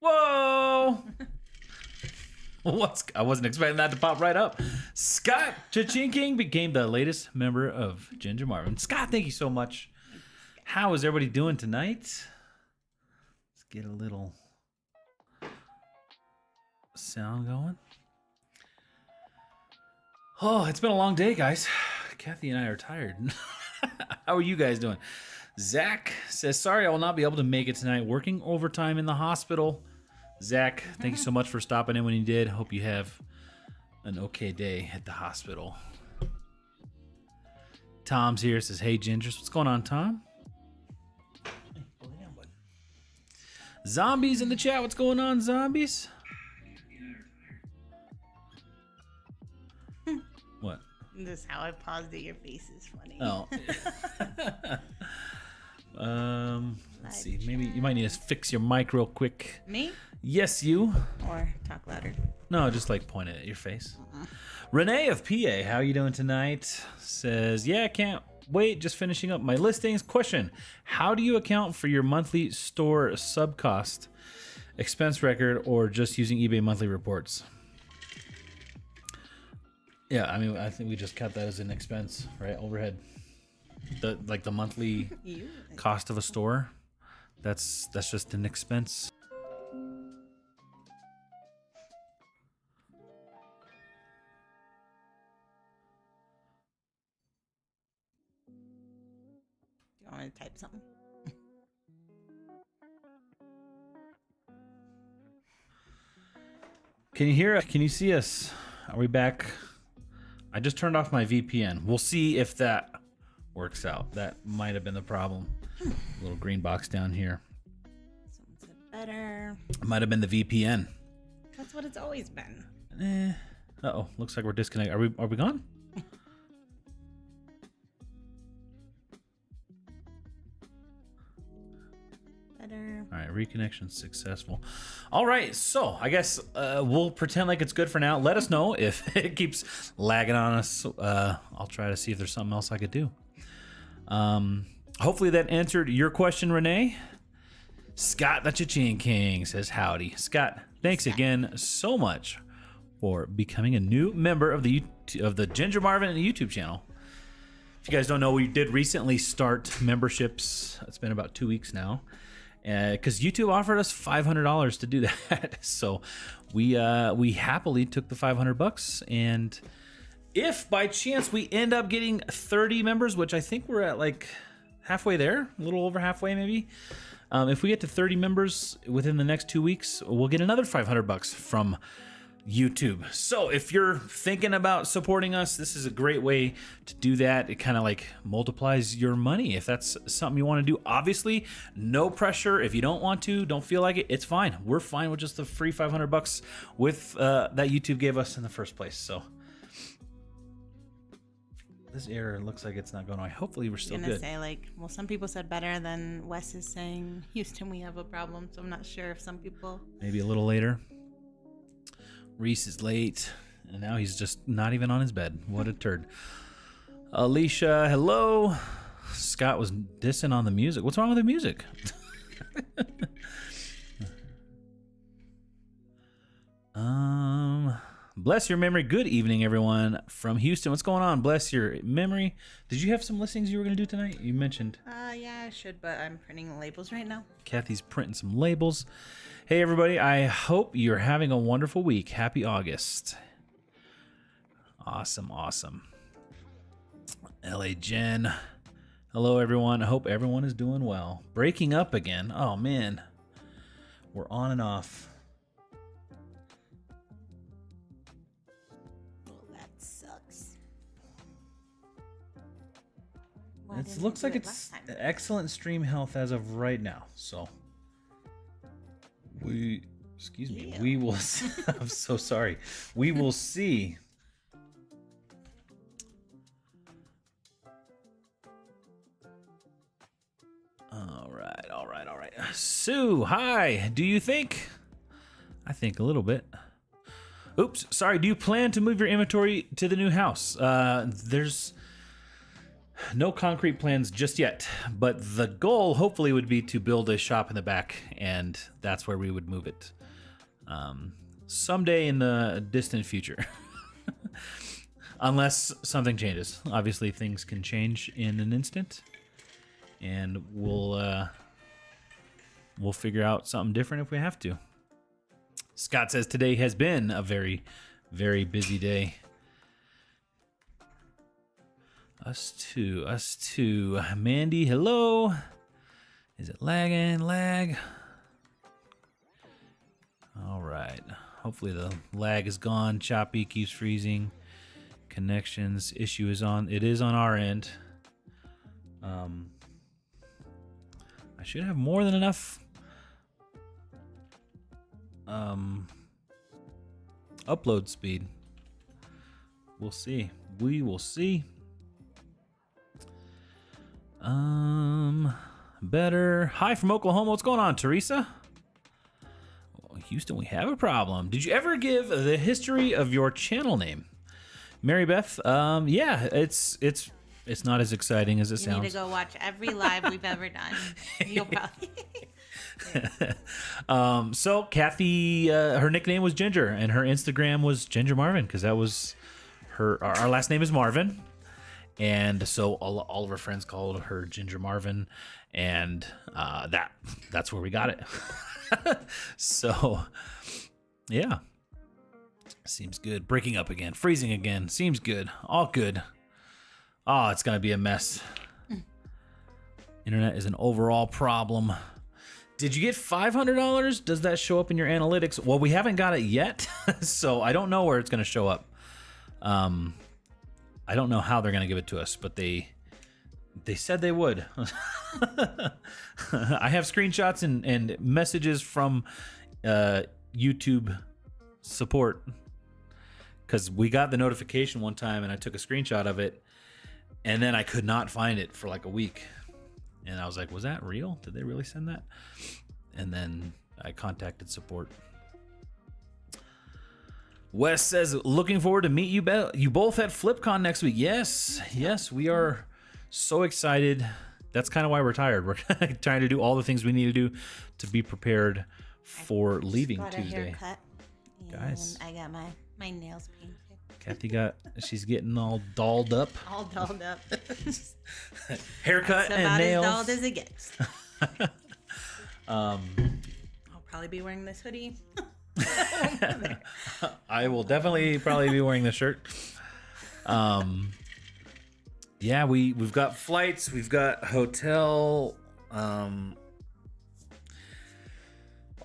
Whoa! I wasn't expecting that to pop right up. Scott Chachinking became the latest member of Ginger Marvin. Scott, thank you so much. How is everybody doing tonight? Let's get a little sound going. Oh, it's been a long day, guys. Kathy and I are tired. How are you guys doing? Zach says, sorry, I will not be able to make it tonight. Working overtime in the hospital. Zach, thank you so much for stopping in when you did. Hope you have an okay day at the hospital. Tom's here, says, hey, Gingers. What's going on, Tom? Zombies in the chat. What's going on, zombies? What? This is how I paused it. Your face is funny. Oh. Let's see. Maybe you might need to fix your mic real quick. Me? Yes, you. Or talk louder. No, just like point it at your face. Renee of PA, how you doing tonight? Says, yeah, I can't wait. Just finishing up my listings. Question, how do you account for your monthly store sub cost, expense record, or just using eBay monthly reports? Yeah, I mean, I think we just count that as an expense, right? Overhead. The monthly cost of a store. That's just an expense. Do you want me to type something? Can you hear us? Can you see us? Are we back I just turned off my VPN. We'll see if that works out. That might have been the problem. Little green box down here. Someone said better. Might have been the VPN. That's what it's always been. Uh-oh. Looks like we're disconnected. Are we gone? Better. All right, reconnection successful. All right, so I guess we'll pretend like it's good for now. Let us know if it keeps lagging on us. I'll try to see if there's something else I could do. Hopefully that answered your question, Renee. Scott the Cha-Ching King says howdy. Scott, thanks again so much for becoming a new member of the Ginger Marvin YouTube channel. If you guys don't know, we did recently start memberships. It's been about 2 weeks now. Because YouTube offered us $500 to do that, so we happily took the $500. And if by chance we end up getting 30 members, which I think we're at like halfway there, a little over halfway maybe. If we get to 30 members within the next 2 weeks, we'll get another $500 from YouTube. So if you're thinking about supporting us, this is a great way to do that. It kind of like multiplies your money if that's something you want to do. Obviously, no pressure. If you don't want to, don't feel like it, it's fine. We're fine with just the free $500 with that YouTube gave us in the first place. So this error looks like it's not going away. Hopefully we're still good. I'm gonna say, like, well, some people said better than Wes is saying Houston, we have a problem. So I'm not sure if some people. Maybe a little later. Reese is late, and now he's just not even on his bed. What a turd. Alicia, hello. Scott was dissing on the music. What's wrong with the music? Bless your memory. Good evening, everyone from Houston. What's going on? Bless your memory. Did you have some listings you were going to do tonight? You mentioned. Yeah, I should, but I'm printing the labels right now. Kathy's printing some labels. Hey, everybody. I hope you're having a wonderful week. Happy August. Awesome, awesome. LA Jen. Hello, everyone. I hope everyone is doing well. Breaking up again. Oh, man. We're on and off. Well, that sucks. It looks like it's excellent stream health as of right now. So we will. I'm so sorry. We will see. All right. Sue, hi. Do you think? I think a little bit. Oops, sorry. Do you plan to move your inventory to the new house? There's no concrete plans just yet, but the goal hopefully would be to build a shop in the back, and that's where we would move it. Someday in the distant future. Unless something changes. Obviously, things can change in an instant, and we'll figure out something different if we have to. Scott says today has been a very, very busy day. Us too. Mandy, hello. Is it lagging? Lag. All right. Hopefully the lag is gone. Choppy, keeps freezing. Connections issue is on. It is on our end. I should have more than enough upload speed. We'll see. We will see. Better. Hi from Oklahoma. What's going on, Teresa? Houston, we have a problem. Did you ever give the history of your channel name? Mary Beth? Yeah, it's not as exciting as it sounds. You need to go watch every live we've ever done. You'll probably. So Kathy, her nickname was Ginger, and her Instagram was Ginger Marvin, because that was our last name is Marvin. And so all of her friends called her Ginger Marvin, and that's where we got it. So, yeah. Seems good. Breaking up again. Freezing again. Seems good. All good. Oh, it's going to be a mess. Internet is an overall problem. Did you get $500? Does that show up in your analytics? Well, we haven't got it yet, so I don't know where it's going to show up. I don't know how they're going to give it to us, but they said they would. I have screenshots and messages from YouTube support, because we got the notification one time and I took a screenshot of it, and then I could not find it for like a week. And I was like, was that real? Did they really send that? And then I contacted support. Wes says, looking forward to meet you both at FlipCon next week. Yes, we are so excited. That's kind of why we're tired. We're trying to do all the things we need to do to be prepared for leaving Tuesday. A haircut, guys, I got my nails painted. Kathy she's getting all dolled up. All dolled up. Haircut That's and nails. about as dolled as it gets. I'll probably be wearing this hoodie. I will definitely probably be wearing the shirt. Yeah, we've got flights, we've got hotel,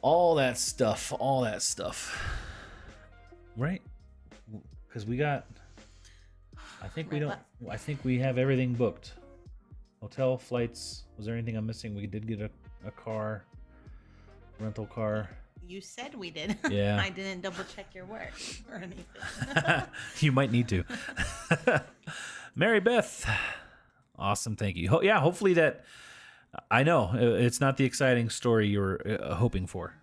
all that stuff, right? Because we got, I think we have everything booked. Hotel, flights. Was there anything I'm missing? We did get a car, rental car. You said we did. Yeah. I didn't double check your work or anything. You might need to. Mary Beth. Awesome. Thank you. Yeah. Hopefully that, I know it's not the exciting story you were hoping for.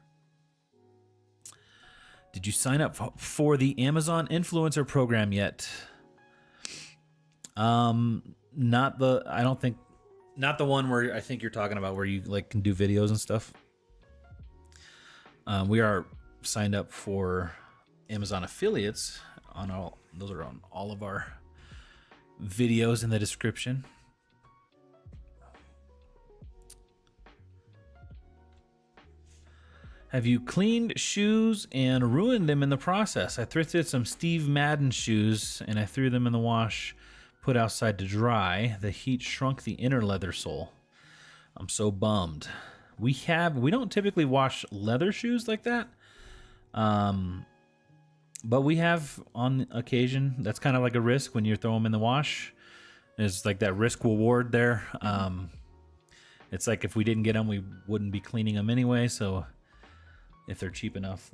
Did you sign up for the Amazon influencer program yet? Not the one where I think you're talking about where you like can do videos and stuff. We are signed up for Amazon affiliates those are on all of our videos in the description. Have you cleaned shoes and ruined them in the process? I thrifted some Steve Madden shoes and I threw them in the wash, put outside to dry. The heat shrunk the inner leather sole. I'm so bummed. We don't typically wash leather shoes like that. But we have on occasion. That's kind of like a risk when you throw them in the wash. There's like that risk reward there. It's like if we didn't get them, we wouldn't be cleaning them anyway. So if they're cheap enough,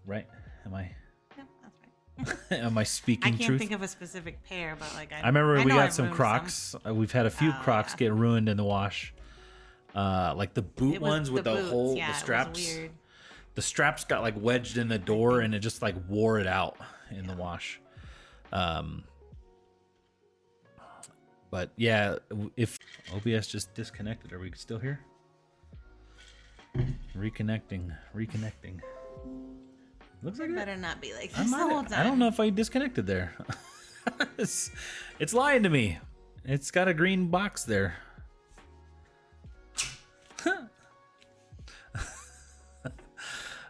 right? Am I? Yep, that's right. Am I speaking I can't truth? think of a specific pair, but like I remember we got some ruined Crocs. We've had a few Crocs get ruined in the wash. Like the boot ones with the boots, hole, yeah, the straps. It was weird. The straps got like wedged in the door and it just like wore it out in the wash. But yeah, if OBS just disconnected, are we still here? Reconnecting. Looks like Better not be like this the whole time. I don't know if I disconnected there. It's lying to me. It's got a green box there.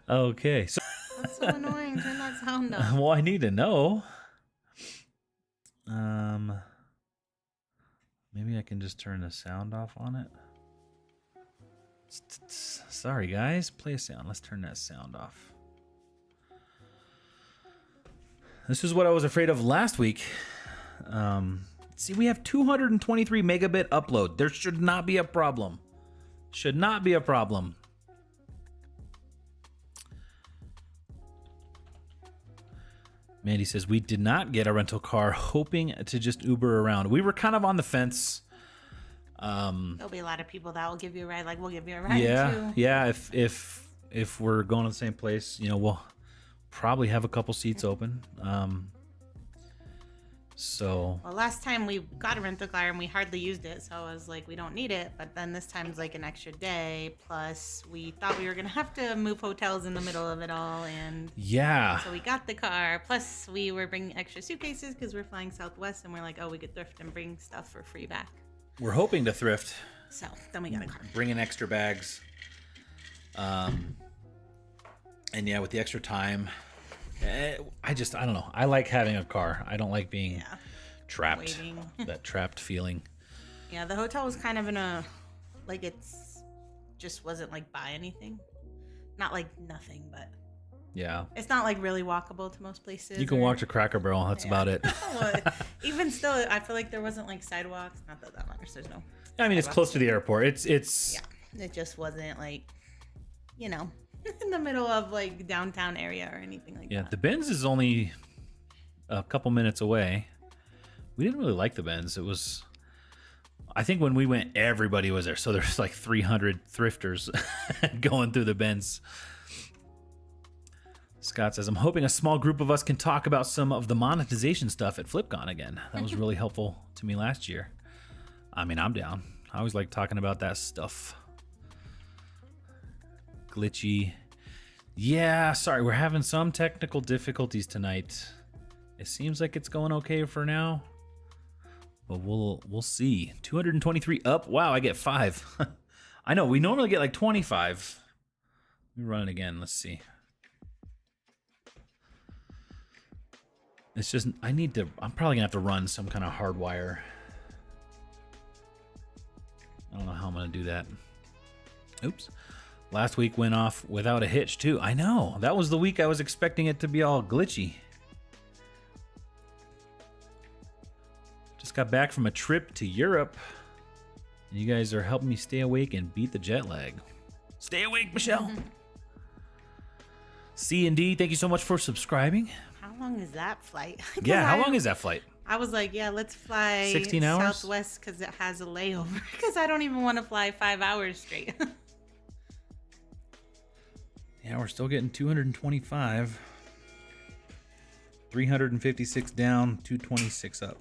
Okay, so That's so annoying. Turn that sound off. well, I need to know. Maybe I can just turn the sound off on it. Sorry, guys. Play a sound. Let's turn that sound off. This is what I was afraid of last week. See, we have 223 megabit upload. There should not be a problem. Should not be a problem. Mandy says, we did not get a rental car, hoping to just Uber around. We were kind of on the fence. There'll be a lot of people that will give you a ride. Like, we'll give you a ride, too. Yeah. If we're going to the same place, we'll probably have a couple seats open. Well, last time we got a rental car and we hardly used it, so I was like, we don't need it. But then this time's like an extra day. Plus, we thought we were gonna have to move hotels in the middle of it all, and yeah. So we got the car. Plus, we were bringing extra suitcases because we're flying Southwest, and we're like, oh, we could thrift and bring stuff for free back. We're hoping to thrift. So then we got a car. Bring in extra bags. And yeah, with the extra time. I don't know. I like having a car. I don't like being trapped. Waiting. That trapped feeling. Yeah, the hotel was kind of in a, like, it's just wasn't like by anything. Not like nothing, but Yeah. It's not like really walkable to most places. You can walk to Cracker Barrel. That's about it. Well, even still, I feel like there wasn't like sidewalks. Not that that matters. There's no. I mean, it's close to the airport. It's. Yeah. It just wasn't like, you know, in the middle of like downtown area or anything like that. Yeah, the Benz is only a couple minutes away. We didn't really like the Benz. It was. I think when we went, everybody was there. So there's like 300 thrifters going through the Benz. Scott says, I'm hoping a small group of us can talk about some of the monetization stuff at FlipCon again. That was really helpful to me last year. I mean, I'm down. I always like talking about that stuff. Glitchy. Yeah, sorry, we're having some technical difficulties tonight. It seems like it's going okay for now. But we'll see. 223 up. Wow, I get 5. I know, we normally get like 25. Let me run it again. Let's see. It's just, I'm probably gonna have to run some kind of hardwire. I don't know how I'm gonna do that. Oops. Last week went off without a hitch too. I know, that was the week I was expecting it to be all glitchy. Just got back from a trip to Europe. And you guys are helping me stay awake and beat the jet lag. Stay awake, Michelle. C&D, thank you so much for subscribing. How long is that flight? Yeah, how long is that flight? I was like, yeah, let's fly 16 hours? Southwest because it has a layover. Because I don't even want to fly 5 hours straight. Yeah, we're still getting 225. 356 down, 226 up.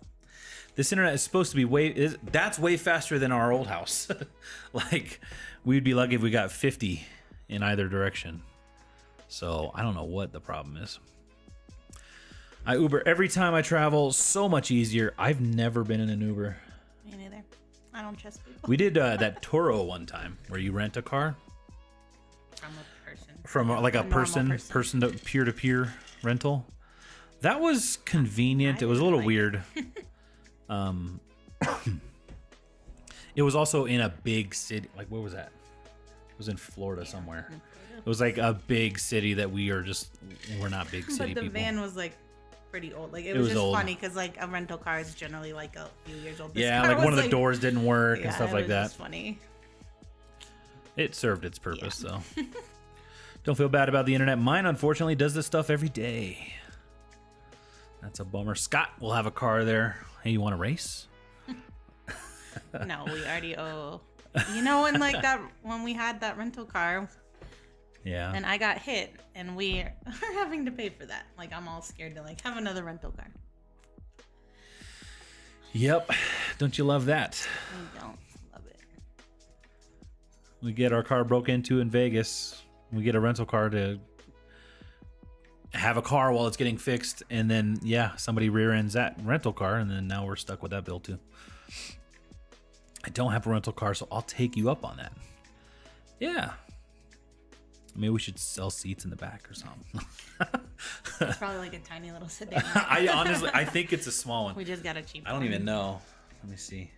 This internet is supposed to be that's way faster than our old house. Like, we'd be lucky if we got 50 in either direction. So I don't know what the problem is. I Uber every time I travel, so much easier. I've never been in an Uber. Me neither. I don't trust people. We did that Turo one time where you rent a car. From a person. From like a person to peer-to-peer rental. That was convenient. It was a little weird. It was also in a big city. Like, where was that? It was in Florida somewhere. It was like a big city that we're not big city people. But the van was like pretty old. Like, it was just funny because like a rental car is generally like a few years old. Yeah, like one of the doors didn't work and stuff like that. Just funny. It served its purpose, though. Don't feel bad about the internet. Mine, unfortunately, does this stuff every day. That's a bummer. Scott will have a car there. Hey, you want to race? No, we already owe. You know, when we had that rental car. Yeah. And I got hit, and we are having to pay for that. Like, I'm all scared to like have another rental car. Yep. Don't you love that? I don't love it. We get our car broke into in Vegas. We get a rental car to have a car while it's getting fixed, and then somebody rear ends that rental car, and then now we're stuck with that bill too. I don't have a rental car, so I'll take you up on that. Yeah. Maybe we should sell seats in the back or something. It's probably like a tiny little sedan. I think it's a small one. We just got a cheap one. I don't even know. Let me see.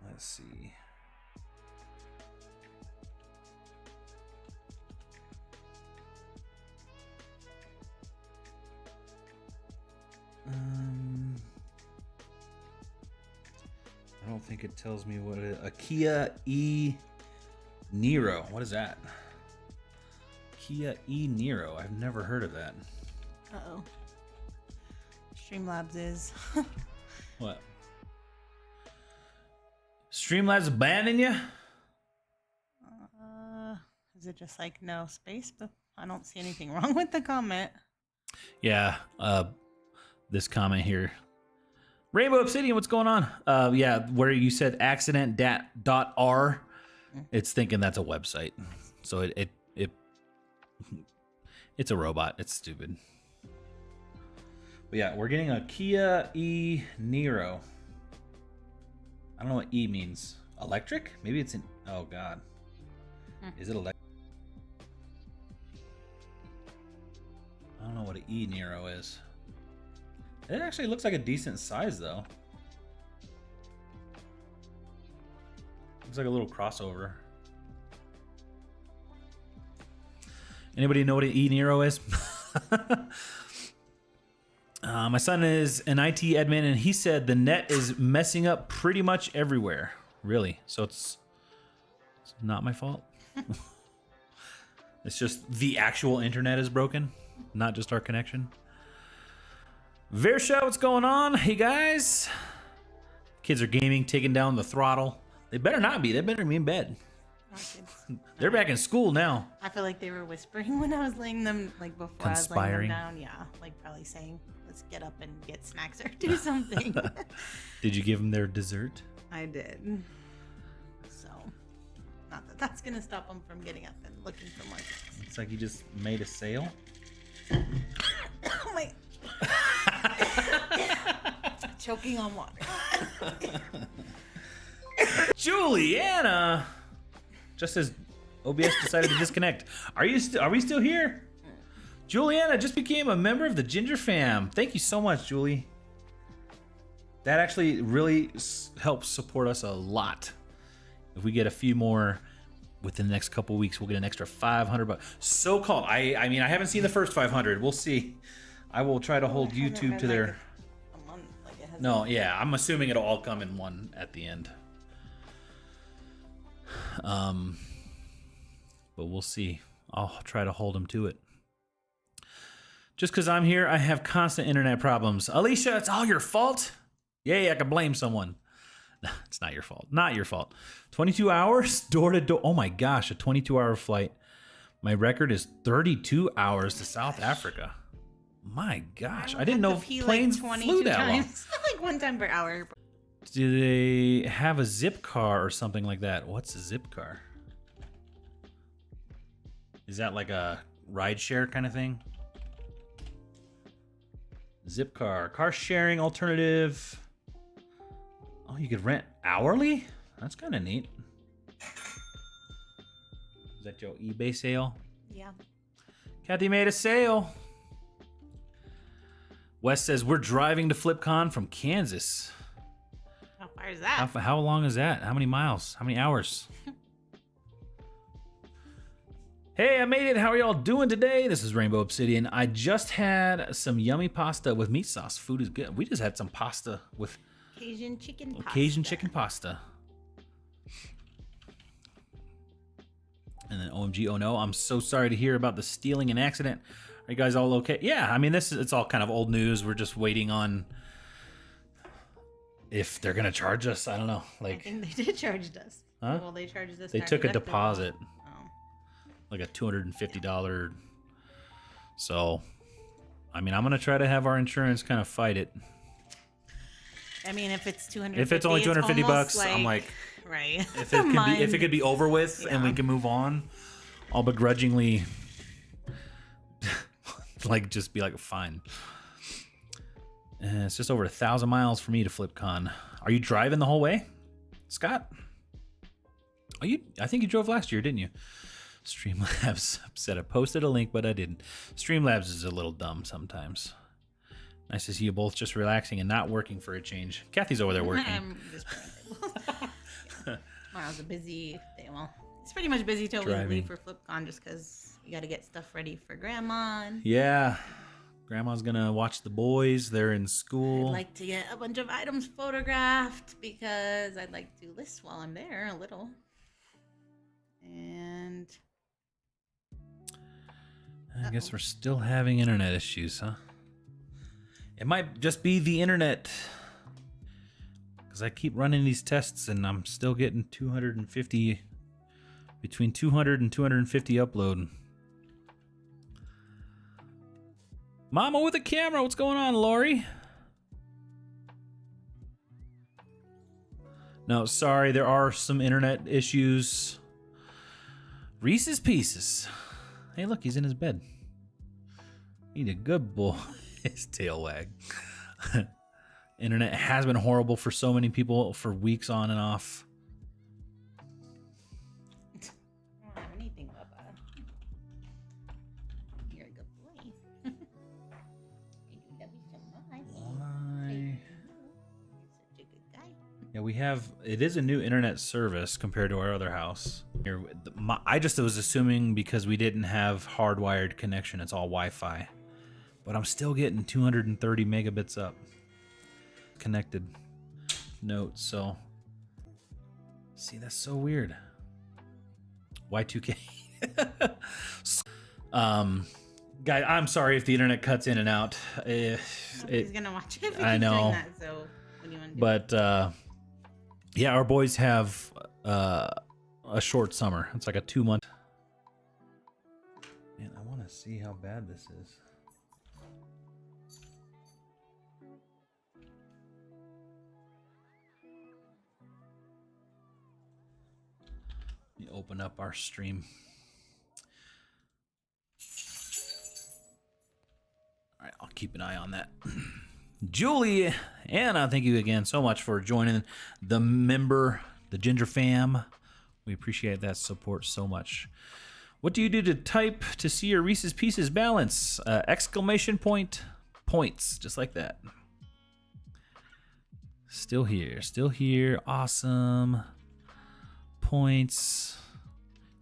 Let's see. I don't think it tells me what it is. A Kia E Niro. What is that? Kia E Niro. I've never heard of that. Uh-oh. Streamlabs is. What? Streamlabs abandoning you? Is it just like no space? But I don't see anything wrong with the comment. Yeah. This comment here. Rainbow Obsidian, what's going on? Yeah, where you said accident.r, it's thinking that's a website. So it's a robot. It's stupid. But yeah, we're getting a Kia E Niro. I don't know what E means. Electric? Maybe it's oh god. Is it electric? I don't know what an E Niro is. It actually looks like a decent size, though. Looks like a little crossover. Anybody know what an E-Nero is? My son is an IT admin, and he said the net is messing up pretty much everywhere. Really? So it's not my fault? It's just the actual internet is broken, not just our connection. Versha, what's going on? Hey, guys. Kids are gaming, taking down the throttle. They better not be. They better be in bed. They're back in school now. I feel like they were whispering when I was laying them, like before I was laying them down. Yeah, like probably saying, let's get up and get snacks or do something. Did you give them their dessert? I did. So, not that that's going to stop them from getting up and looking for more things. It's like you just made a sale. Oh my. Choking on water. Juliana! Just as OBS decided to disconnect. Are we still here? Juliana just became a member of the Ginger Fam. Thank you so much, Julie. That actually really helps support us a lot. If we get a few more within the next couple weeks, we'll get an extra $500. So-called. I mean, I haven't seen the first 500. We'll see. I will try to hold YouTube to their... a month, like it has. No, yeah, I'm assuming it'll all come in one at the end. But we'll see. I'll try to hold him to it. Just because I'm here, I have constant internet problems. Alicia, it's all your fault? Yay, I can blame someone. No, it's not your fault. Not your fault. 22 hours door to door. Oh my gosh, a 22-hour flight. My record is 32 hours to South Africa. My gosh, I didn't know planes flew that long. Like one time per hour. Do they have a zip car or something like that? What's a zip car? Is that like a ride share kind of thing? Zip car sharing alternative. Oh, you could rent hourly? That's kind of neat. Is that your eBay sale? Yeah. Kathy made a sale. Wes says we're driving to FlipCon from Kansas. How far is that? How long is that? How many miles? How many hours? Hey, I made it. How are y'all doing today? This is Rainbow Obsidian. I just had some yummy pasta with meat sauce. Food is good. We just had some pasta with Cajun chicken pasta. Cajun chicken pasta. And then OMG, oh no, I'm so sorry to hear about the stealing and accident. Are you guys all okay? Yeah, I mean, it's all kind of old news. We're just waiting on if they're going to charge us. I don't know. Like, I think they did charge us. Huh? Well, they charged us. They took a deposit. Oh. Like a $250. So, I mean, I'm going to try to have our insurance kind of fight it. I mean, if it's 250, if it's only $250, like, I'm like, right. If it could be over with and we can move on, I'll begrudgingly like just be like, fine. It's just over 1,000 miles for me to FlipCon. Are you driving the whole way, Scott? I think you drove last year, didn't you? Streamlabs said I posted a link, but I didn't. Streamlabs is a little dumb sometimes. Nice to see you both just relaxing and not working for a change. Kathy's over there working. I'm just tomorrow's a busy day. Well, it's pretty much busy till we leave for FlipCon just because we got to get stuff ready for Grandma. Yeah. Grandma's going to watch the boys. They're in school. I'd like to get a bunch of items photographed because I'd like to list while I'm there a little. And I guess we're still having internet issues, huh? It might just be the internet. Because I keep running these tests and I'm still getting 250, between 200 and 250 upload. Mama with a camera, what's going on, Lori? No, sorry, there are some internet issues. Reese's Pieces. Hey, look, he's in his bed. He's a good boy. His tail wag. Internet has been horrible for so many people for weeks on and off. I don't have anything, Bubba. You're a good boy. You love me so much. Why? You're such a good guy. Yeah, it is a new internet service compared to our other house. I just was assuming because we didn't have hardwired connection, it's all Wi-Fi. But I'm still getting 230 megabits up. Connected notes, so. See, that's so weird. Y2K. Guy, I'm sorry if the internet cuts in and out. Nobody's gonna watch it. I know. Doing that, so what do you want to do? But yeah, our boys have a short summer. It's like a 2-month. Man, I want to see how bad this is. Let me open up our stream. All right, I'll keep an eye on that. Julie, Anna, thank you again so much for joining the Ginger Fam. We appreciate that support so much. What do you do to type to see your Reese's Pieces balance? Exclamation point, points, just like that. Still here, awesome. Points.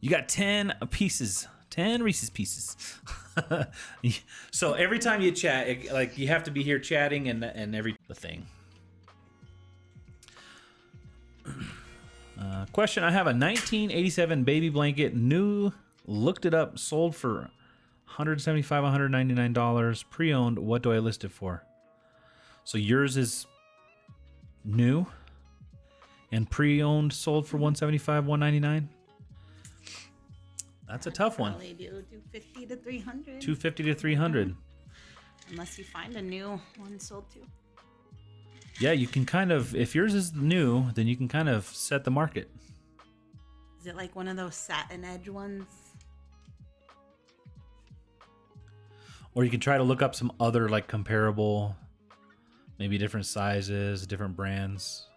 You got 10 pieces. 10 Reese's Pieces. So every time you chat, you have to be here chatting and the thing. Question: I have a 1987 baby blanket, new. Looked it up, sold for $175, $199, pre-owned. What do I list it for? So yours is new and pre-owned, sold for $175, $199. That's a tough one. Probably do 250 to 300. 250 to 300. Unless you find a new one sold too. Yeah, you can kind of, if yours is new, then you can kind of set the market. Is it like one of those satin edge ones? Or you can try to look up some other like comparable, maybe different sizes, different brands.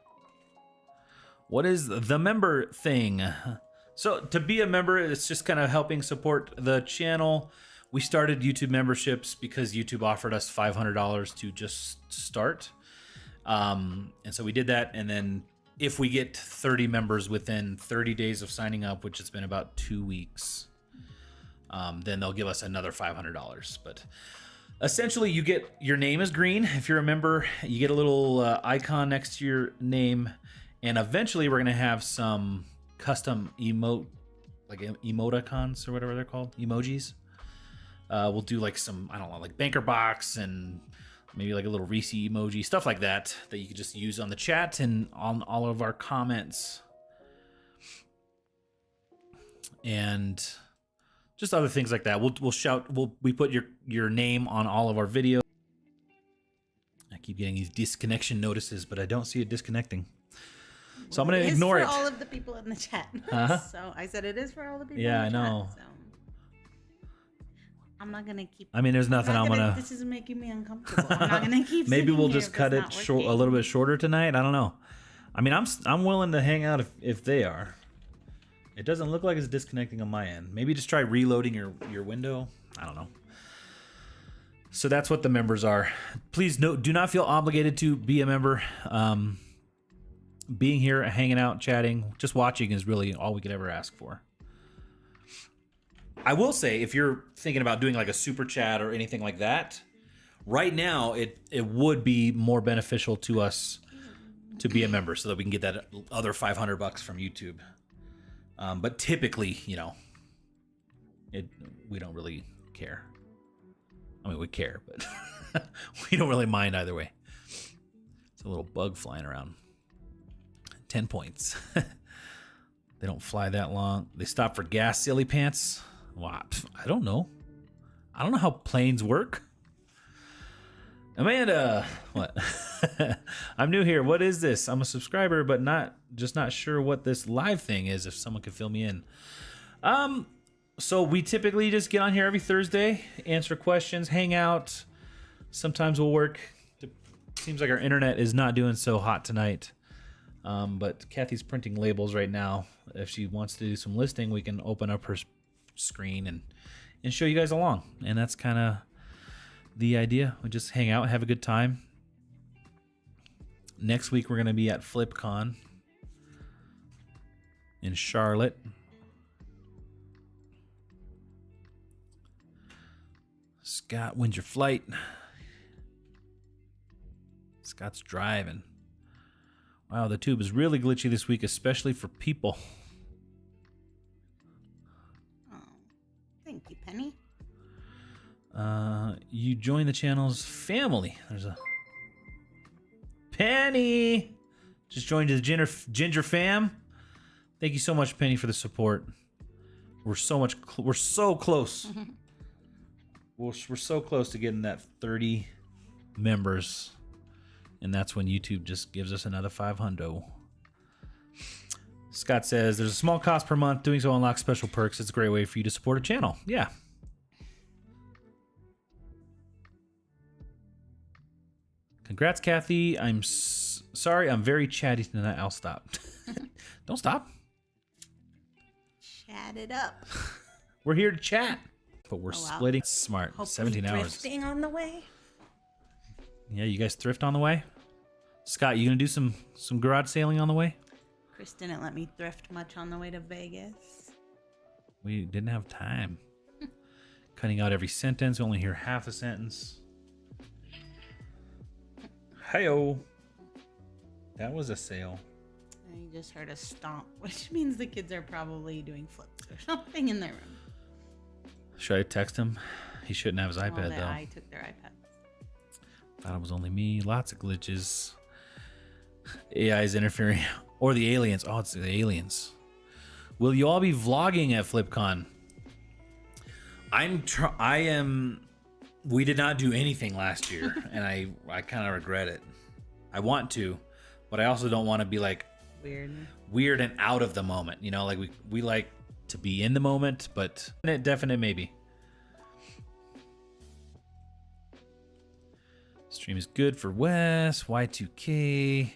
What is the member thing? So to be a member, it's just kind of helping support the channel. We started YouTube memberships because YouTube offered us $500 to just start. And so we did that. And then if we get 30 members within 30 days of signing up, which has been about 2 weeks, then they'll give us another $500. But essentially you get, your name is green. If you're a member, you get a little icon next to your name. And eventually we're going to have some custom emoticons or whatever they're called, emojis. We'll do like some, I don't know, like banker box and maybe like a little Reese emoji, stuff like that you can just use on the chat and on all of our comments, and just other things like that. We'll shout. We put your name on all of our videos. I keep getting these disconnection notices, but I don't see it disconnecting. So I'm going to ignore it. It is for all of the people in the chat. Uh-huh. So I said it is for all the people Yeah, in the I know. chat. So I'm not going to keep... I mean, there's nothing I'm going to... This is making me uncomfortable. I'm not going to keep Maybe we'll here just if cut it's it not short, a working. little bit shorter tonight. I don't know. I mean, I'm willing to hang out if they are. It doesn't look like it's disconnecting on my end. Maybe just try reloading your window. I don't know. So that's what the members are. Please do not feel obligated to be a member. Being here, hanging out, chatting, just watching is really all we could ever ask for. I will say, if you're thinking about doing like a super chat or anything like that, right now it would be more beneficial to us to be a member so that we can get that other $500 from YouTube. But typically, you know, we don't really care. I mean, we care, but we don't really mind either way. It's a little bug flying around. 10 points. They don't fly that long. They stop for gas, silly pants. What? I don't know. I don't know how planes work. Amanda, what? I'm new here. What is this? I'm a subscriber, but not sure what this live thing is. If someone could fill me in. So we typically just get on here every Thursday, answer questions, hang out. Sometimes we'll work. Seems like our internet is not doing so hot tonight. But Kathy's printing labels right now. If she wants to do some listing, we can open up her screen and show you guys along. And that's kind of the idea. We just hang out, have a good time. next week we're going to be at FlipCon in Charlotte. Scott, when's your flight? Scott's driving. Wow, the tube is really glitchy this week, especially for people. Oh, thank you, Penny. You join the channel's family. There's a Penny. Just joined the Ginger fam. Thank you so much, Penny, for the support. We're so close. We're so close to getting that 30 members. And that's when YouTube just gives us another 500. Scott says, there's a small cost per month. Doing so unlocks special perks. It's a great way for you to support a channel. Yeah. Congrats, Kathy. I'm sorry. I'm very chatty tonight. I'll stop. Don't stop. Chat it up. We're here to chat. But we're splitting. Smart. Hopefully 17 hours. Thrifting on the way. Yeah, you guys thrift on the way? Scott, you gonna do some garage sailing on the way? Chris didn't let me thrift much on the way to Vegas. We didn't have time. Cutting out every sentence. We only hear half a sentence. Hey-o. That was a sale. I just heard a stomp, which means the kids are probably doing flips or something in their room. Should I text him? He shouldn't have his iPad, though. I took their iPad. Thought it was only me. Lots of glitches. AI is interfering. Or the aliens. Oh, it's the aliens. Will you all be vlogging at FlipCon? I am. We did not do anything last year, and I kind of regret it. I want to, but I also don't want to be like weird and out of the moment. You know, like we like to be in the moment, but definite maybe. Stream is good for Wes, Y2K,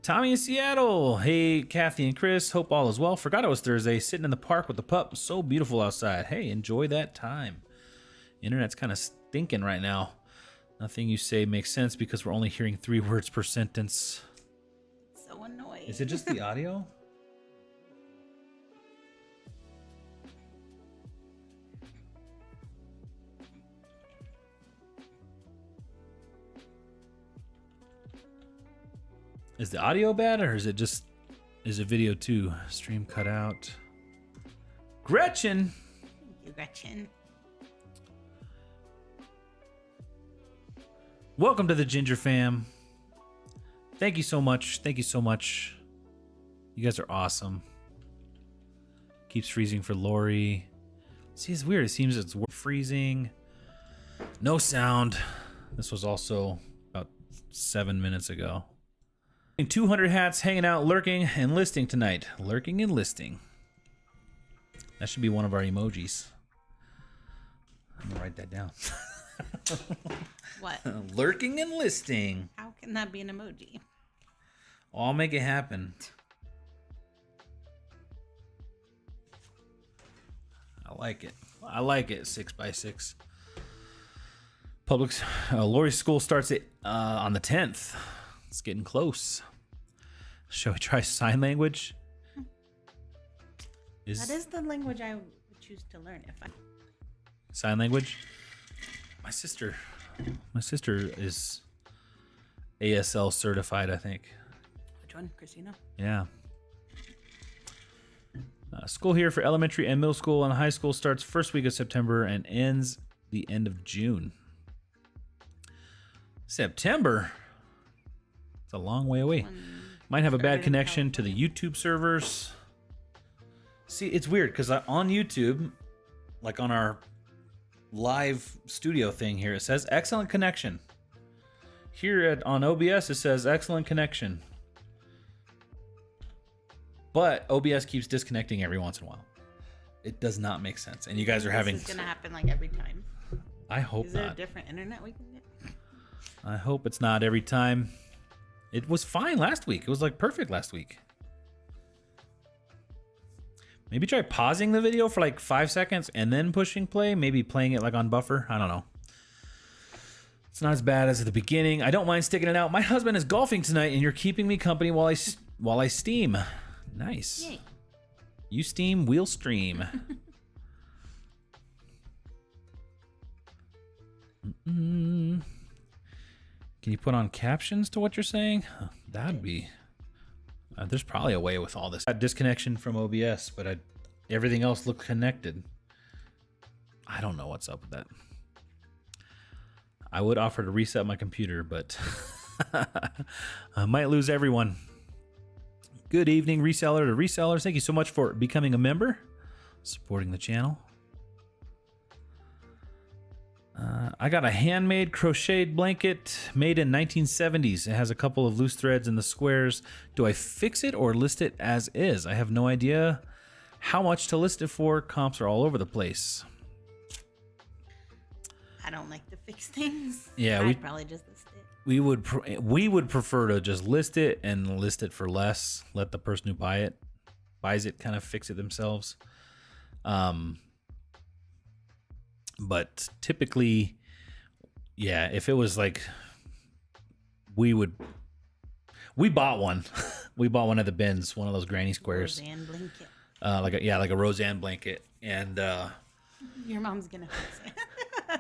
Tommy in Seattle. Hey, Kathy and Chris, hope all is well. Forgot it was Thursday, sitting in the park with the pup. So beautiful outside. Hey, enjoy that time. Internet's kind of stinking right now. Nothing you say makes sense because we're only hearing 3 words per sentence. So annoying. Is it just the audio? Is the audio bad, or is it video too? Stream cut out. Gretchen! Thank you, Gretchen. Welcome to the Ginger fam. Thank you so much. Thank you so much. You guys are awesome. Keeps freezing for Lori. See, it's weird. It seems it's freezing. No sound. This was also about 7 minutes ago. 200 hats, hanging out, lurking, and listing tonight. Lurking and listing. That should be one of our emojis. I'm gonna write that down. What? Lurking and listing. How can that be an emoji? I'll make it happen. I like it. I like it. 6x6. Lori's school starts on the 10th. It's getting close. Shall we try sign language? That is the language I would choose to learn if I... Sign language? My sister is ASL certified, I think. Which one, Christina? Yeah. School here for elementary and middle school and high school starts first week of September and ends the end of June. September? It's a long way away. Might have a bad connection to the YouTube servers. See, it's weird because on YouTube, like on our live studio thing here, it says excellent connection. Here on OBS, it says excellent connection. But OBS keeps disconnecting every once in a while. It does not make sense. And you guys are having... This is going to happen like every time. I hope not. Is there a different internet we can get? I hope it's not every time. It was fine last week. It was like perfect last week. Maybe try pausing the video for like 5 seconds and then pushing play. Maybe playing it like on buffer. I don't know. It's not as bad as at the beginning. I don't mind sticking it out. My husband is golfing tonight, and you're keeping me company while I steam. Nice. Yay. You steam, we'll stream. Can you put on captions to what you're saying? That'd be... there's probably a way with all this. Disconnection from OBS, but everything else looked connected. I don't know what's up with that. I would offer to reset my computer, but I might lose everyone. Good evening, reseller to resellers. Thank you so much for becoming a member, supporting the channel. I got a handmade crocheted blanket made in 1970s. It has a couple of loose threads in the squares. Do I fix it or list it as is? I have no idea how much to list it for. Comps are all over the place. I don't like to fix things. Yeah, I'd probably just list it. We would prefer to just list it and list it for less. Let the person who buys it kind of fix it themselves. But typically, yeah, if it was like, we bought one. We bought one at the bins, one of those granny squares. Roseanne blanket. Like a Roseanne blanket. And Your mom's gonna fix it.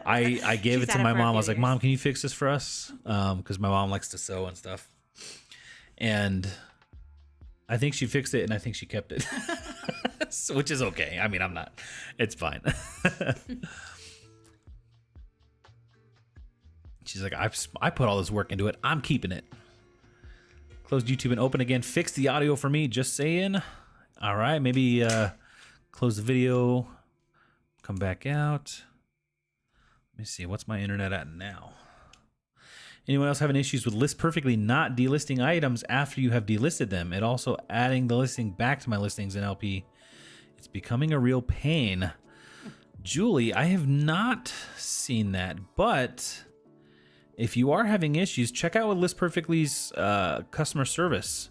I gave it She's to had my for a mom. I few was like, years. Mom, can you fix this for us? Because my mom likes to sew and stuff. And I think she fixed it, and I think she kept it. Which is okay. I mean, I'm not. It's fine. She's like, I put all this work into it. I'm keeping it. Closed YouTube and open again. Fix the audio for me. Just saying. All right. Maybe close the video. Come back out. Let me see. What's my internet at now? Anyone else having issues with list perfectly not delisting items after you have delisted them? It also adding the listing back to my listings in LP. It's becoming a real pain. Julie, I have not seen that, but if you are having issues, check out with List Perfectly's customer service.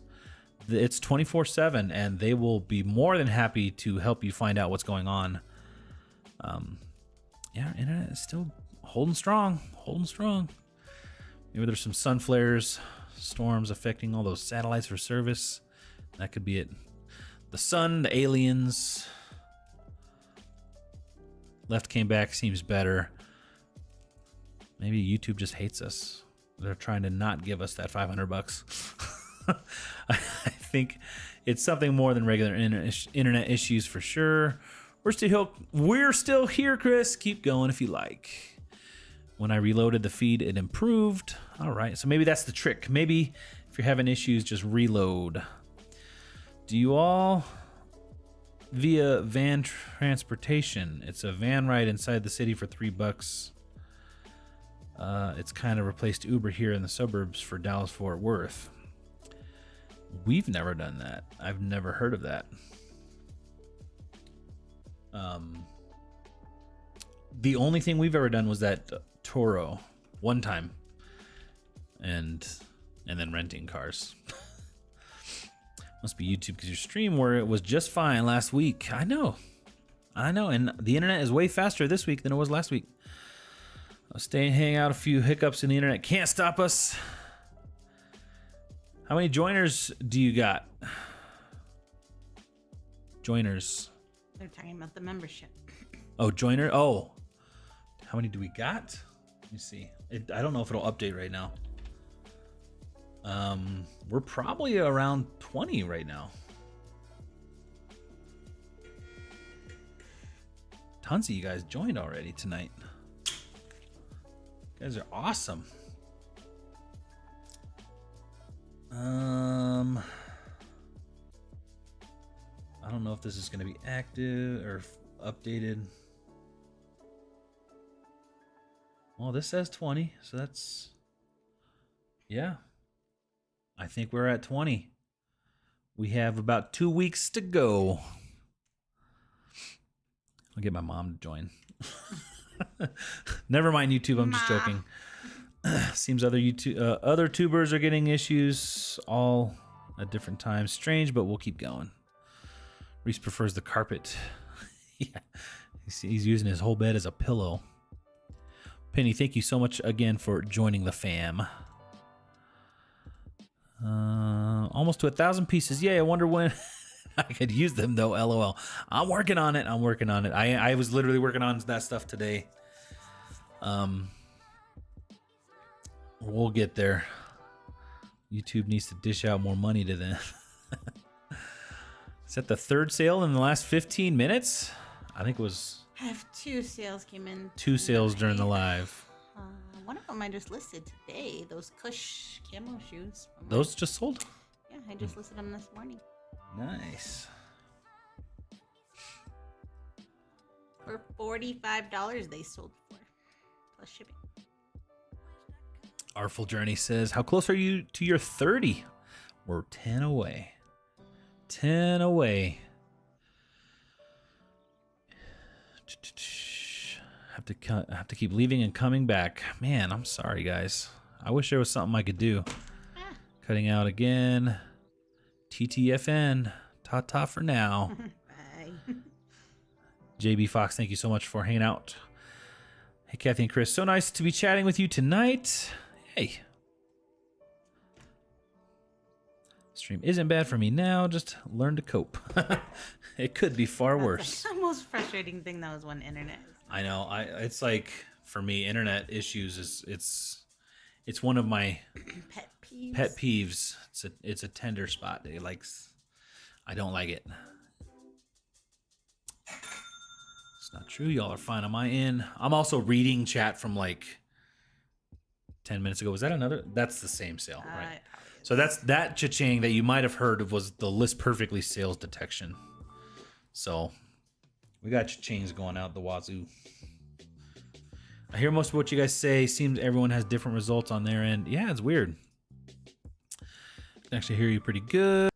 It's 24/7, and they will be more than happy to help you find out what's going on. Yeah, internet is still holding strong, Maybe there's some sun flares, storms affecting all those satellites for service. That could be it. The sun, the aliens. Left came back, seems better. Maybe YouTube just hates us. They're trying to not give us that $500. I think it's something more than regular internet issues for sure. We're still here, Chris. Keep going if you like. When I reloaded the feed, it improved. All right, so maybe that's the trick. Maybe if you're having issues, just reload. Do you all via van transportation? It's a van ride inside the city for $3. It's kind of replaced Uber here in the suburbs for Dallas-Fort Worth. We've never done that. I've never heard of that. The only thing we've ever done was that Toro one time, and then renting cars. Must be YouTube because your stream where it was just fine last week. I know, and the internet is way faster this week than it was last week. I'll stay and hang out. A few hiccups in the internet can't stop us. How many joiners do you got? Joiners. They're talking about the membership. Oh, joiner. Oh, how many do we got? Let me see. I don't know if it'll update right now. We're probably around 20 right now. Tons of you guys joined already tonight. You guys are awesome. I don't know if this is going to be active or updated. Well, this says 20, so that's... Yeah. I think we're at 20. We have about 2 weeks to go. I'll get my mom to join. Never mind YouTube, I'm just joking. Seems other tubers are getting issues all at different times. Strange, but we'll keep going. Reese prefers the carpet. Yeah, he's using his whole bed as a pillow. Penny, thank you so much again for joining the fam. Almost to 1,000 pieces. Yeah, I wonder when I could use them though. LOL. I'm working on it. I was literally working on that stuff today. We'll get there. YouTube needs to dish out more money to them. Is that the third sale in the last 15 minutes? I think it was. I have 2 sales came in. 2 sales during the live. One of them I just listed today. Those Kush camo shoes. Those just sold? Yeah, I just listed them this morning. Nice. For $45 they sold for, plus shipping. Artful Journey says, how close are you to your 30? We're 10 away. 10 away. Have to keep leaving and coming back. Man, I'm sorry, guys. I wish there was something I could do. Cutting out again. TTFN. Ta-ta for now. Bye. JB Fox, thank you so much for hanging out. Hey, Kathy and Chris. So nice to be chatting with you tonight. Hey. Stream isn't bad for me now. Just learn to cope. It could be far worse. Like the most frustrating thing though is when internet is. I know. It's like, for me, internet issues is it's one of my pet peeves. It's a tender spot. I don't like it. It's not true. Y'all are fine on my end. I'm also reading chat from like 10 minutes ago. Was that another? That's the same sale, right? So that's that cha-ching that you might have heard was the list perfectly sales detection. So we got cha-chings going out the wazoo. I hear most of what you guys say. Seems everyone has different results on their end. Yeah, it's weird. I can actually hear you pretty good.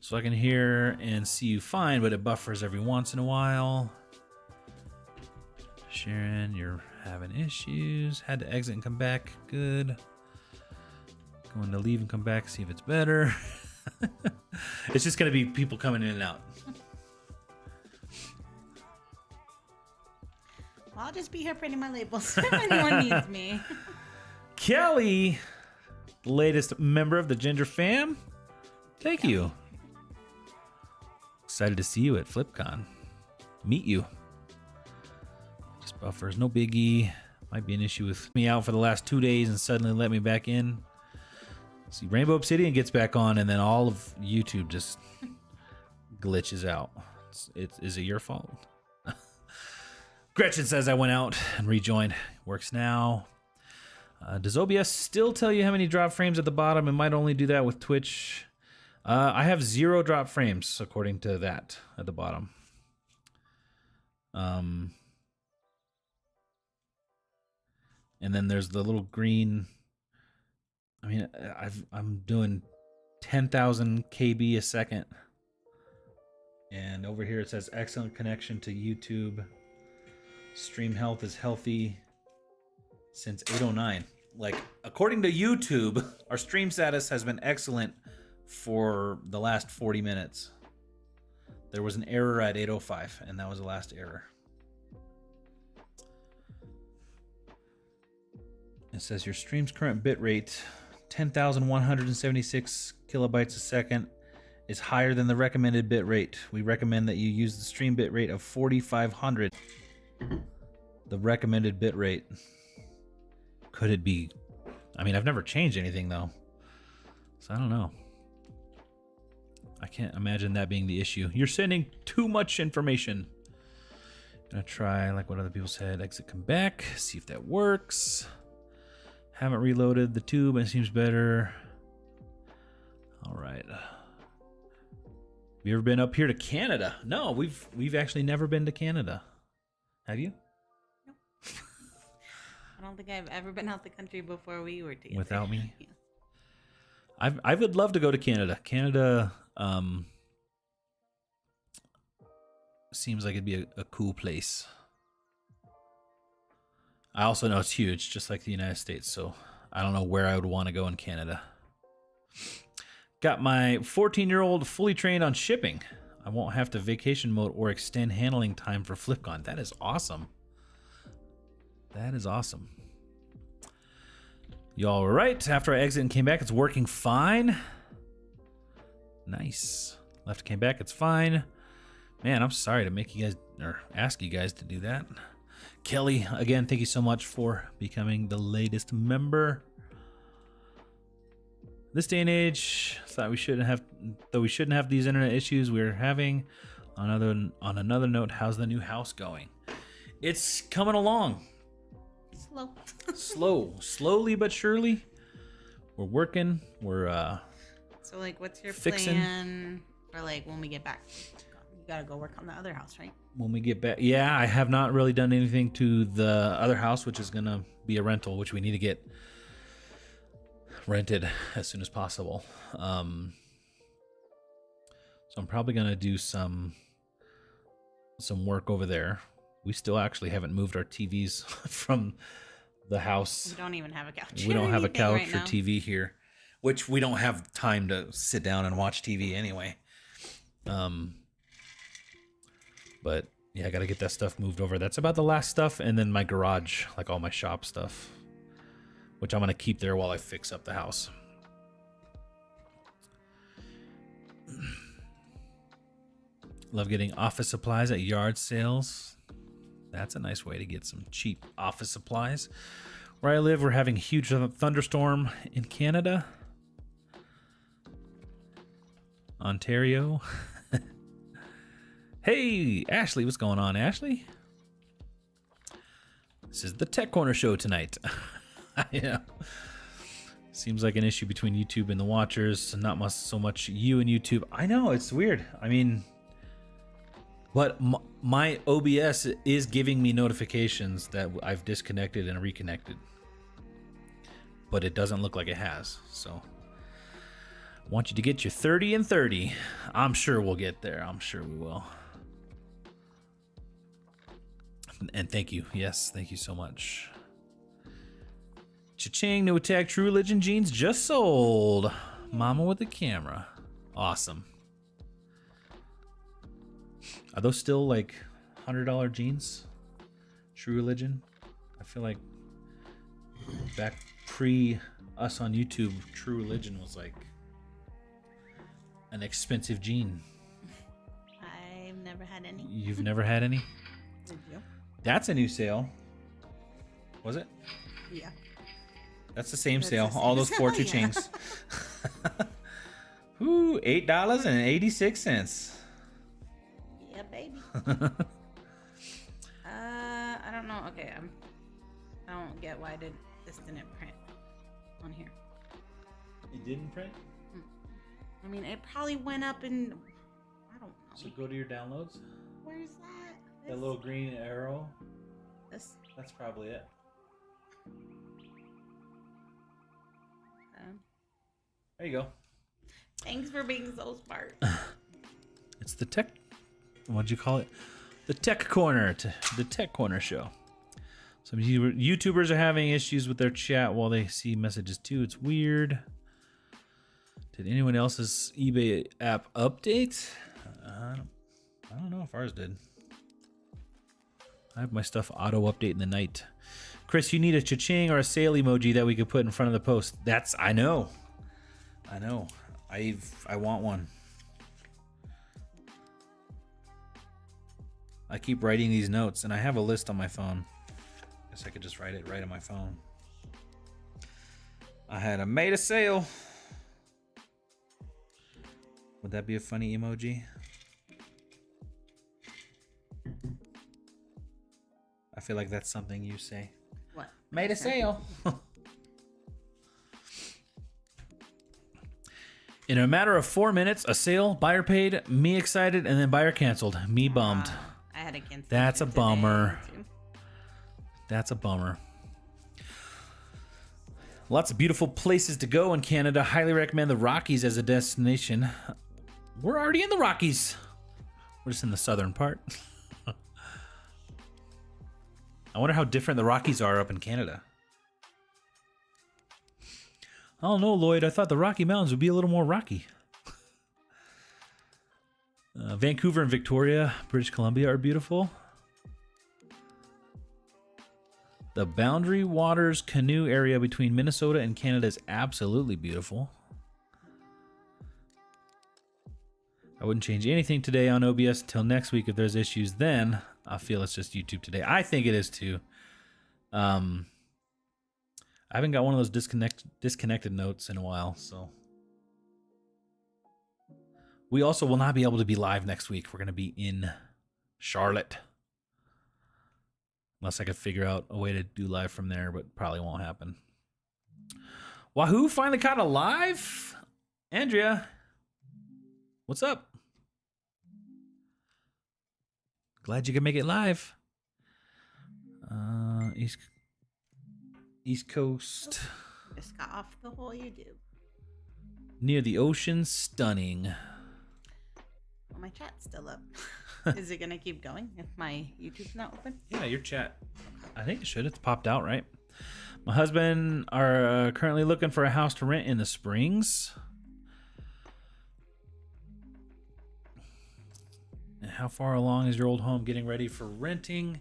So I can hear and see you fine, but it buffers every once in a while. Sharon, you're having issues. Had to exit and come back. Good. Going to leave and come back, see if it's better. It's just going to be people coming in and out. I'll just be here printing my labels if anyone needs me. Kelly, latest member of the Ginger fam. Thank you. Excited to see you at FlipCon. Meet you. Just buffers, no biggie. Might be an issue with me out for the last 2 days and suddenly let me back in. See, Rainbow Obsidian gets back on and then all of YouTube just glitches out. Is it your fault? Gretchen says I went out and rejoined. Works now. Does OBS still tell you how many drop frames at the bottom? It might only do that with Twitch. I have 0 drop frames according to that at the bottom. And then there's the little green. I mean, I'm doing 10,000 KB a second. And over here it says excellent connection to YouTube. Stream health is healthy since 8:09. Like, according to YouTube, our stream status has been excellent for the last 40 minutes. There was an error at 8:05, and that was the last error. It says your stream's current bitrate, 10,176 kilobytes a second, is higher than the recommended bitrate. We recommend that you use the stream bitrate of 4,500. The recommended bitrate. Could it be? I mean, I've never changed anything though, so I don't know. I can't imagine that being the issue. You're sending too much information. Gonna try like what other people said. Exit, come back, see if that works. Haven't reloaded the tube and it seems better. All right. Have you ever been up here to Canada? No, we've actually never been to Canada. Have you? No. I don't think I've ever been out the country before we were together. Without me? Yeah. I would love to go to Canada. Canada seems like it'd be a cool place. I also know it's huge, just like the United States, so I don't know where I would want to go in Canada. Got my 14-year-old fully trained on shipping. I won't have to vacation mode or extend handling time for FlipCon. That is awesome. That is awesome. Y'all were right. After I exited and came back, it's working fine. Nice. Left, came back, it's fine. Man, I'm sorry to make you guys, or ask you guys to do that. Kelly, again, thank you so much for becoming the latest member. This day and age, though we shouldn't have these internet issues we're having. On another note, how's the new house going? It's coming along. Slowly but surely. We're working. We're So like, what's your fixing. plan for like when we get back? You gotta go work on the other house, right? When we get back, yeah, I have not really done anything to the other house, which is gonna be a rental, which we need to get rented as soon as possible. So I'm probably gonna do some work over there. We still actually haven't moved our TVs from the house. We don't even have a couch. We don't have a couch right or now. TV here, which we don't have time to sit down and watch TV anyway. But yeah, I got to get that stuff moved over. That's about the last stuff. And then my garage, like all my shop stuff, which I'm going to keep there while I fix up the house. Love getting office supplies at yard sales. That's a nice way to get some cheap office supplies. Where I live, we're having a huge thunderstorm in Canada. Ontario. Hey, Ashley, what's going on, Ashley? This is the Tech Corner show tonight. Yeah. Seems like an issue between YouTube and the watchers, not so much you and YouTube. I know, it's weird. I mean, but my OBS is giving me notifications that I've disconnected and reconnected. But it doesn't look like it has, so I want you to get your 30 and 30. I'm sure we'll get there. I'm sure we will. And thank you. Yes, thank you so much. Cha-ching, no attack, True Religion jeans just sold. Mama with the camera. Awesome. Are those still like $100 jeans? True Religion? I feel like back pre us on YouTube, True Religion was like an expensive jean. I've never had any. You've never had any? Did you? That's a new sale. Was it? Yeah. That's the same That's sale. the same All those sale, four yeah. cha-chings. Ooh, $8.86. Yeah, baby. I don't know. Okay, I don't get why this didn't print on here. It didn't print? I mean, it probably went up in, I don't know. So go to your downloads. Where's that? That little green arrow. This. That's probably it. There you go. Thanks for being so smart. It's the tech. What'd you call it? The Tech Corner. The Tech Corner show. Some YouTubers are having issues with their chat while they see messages too. It's weird. Did anyone else's eBay app update? I don't know if ours did. I have my stuff auto update in the night. Chris, you need a cha-ching or a sale emoji that we could put in front of the post. I know. I want one. I keep writing these notes, and I have a list on my phone. Guess I could just write it right on my phone. I had made a sale. Would that be a funny emoji? I feel like that's something you say. What? Made a sale. In a matter of 4 minutes, a sale, buyer paid, me excited, and then buyer canceled. Me bummed. I had a cancel. That's a today, bummer. too. That's a bummer. Lots of beautiful places to go in Canada. Highly recommend the Rockies as a destination. We're already in the Rockies. We're just in the southern part. I wonder how different the Rockies are up in Canada. I don't know, Lloyd. I thought the Rocky Mountains would be a little more rocky. Vancouver and Victoria, British Columbia are beautiful. The Boundary Waters canoe area between Minnesota and Canada is absolutely beautiful. I wouldn't change anything today on OBS until next week. If there's issues, then I feel it's just YouTube today. I think it is too. I haven't got one of those disconnected notes in a while, so. We also will not be able to be live next week. We're going to be in Charlotte. Unless I could figure out a way to do live from there, but probably won't happen. Wahoo finally caught a live? Andrea, what's up? Glad you could make it live. East Coast. Just got off the whole YouTube. Near the ocean, stunning. Well, my chat's still up. Is it gonna keep going if my YouTube's not open? Yeah, your chat. I think it should. It's popped out, right? My husband are currently looking for a house to rent in the Springs. And how far along is your old home getting ready for renting?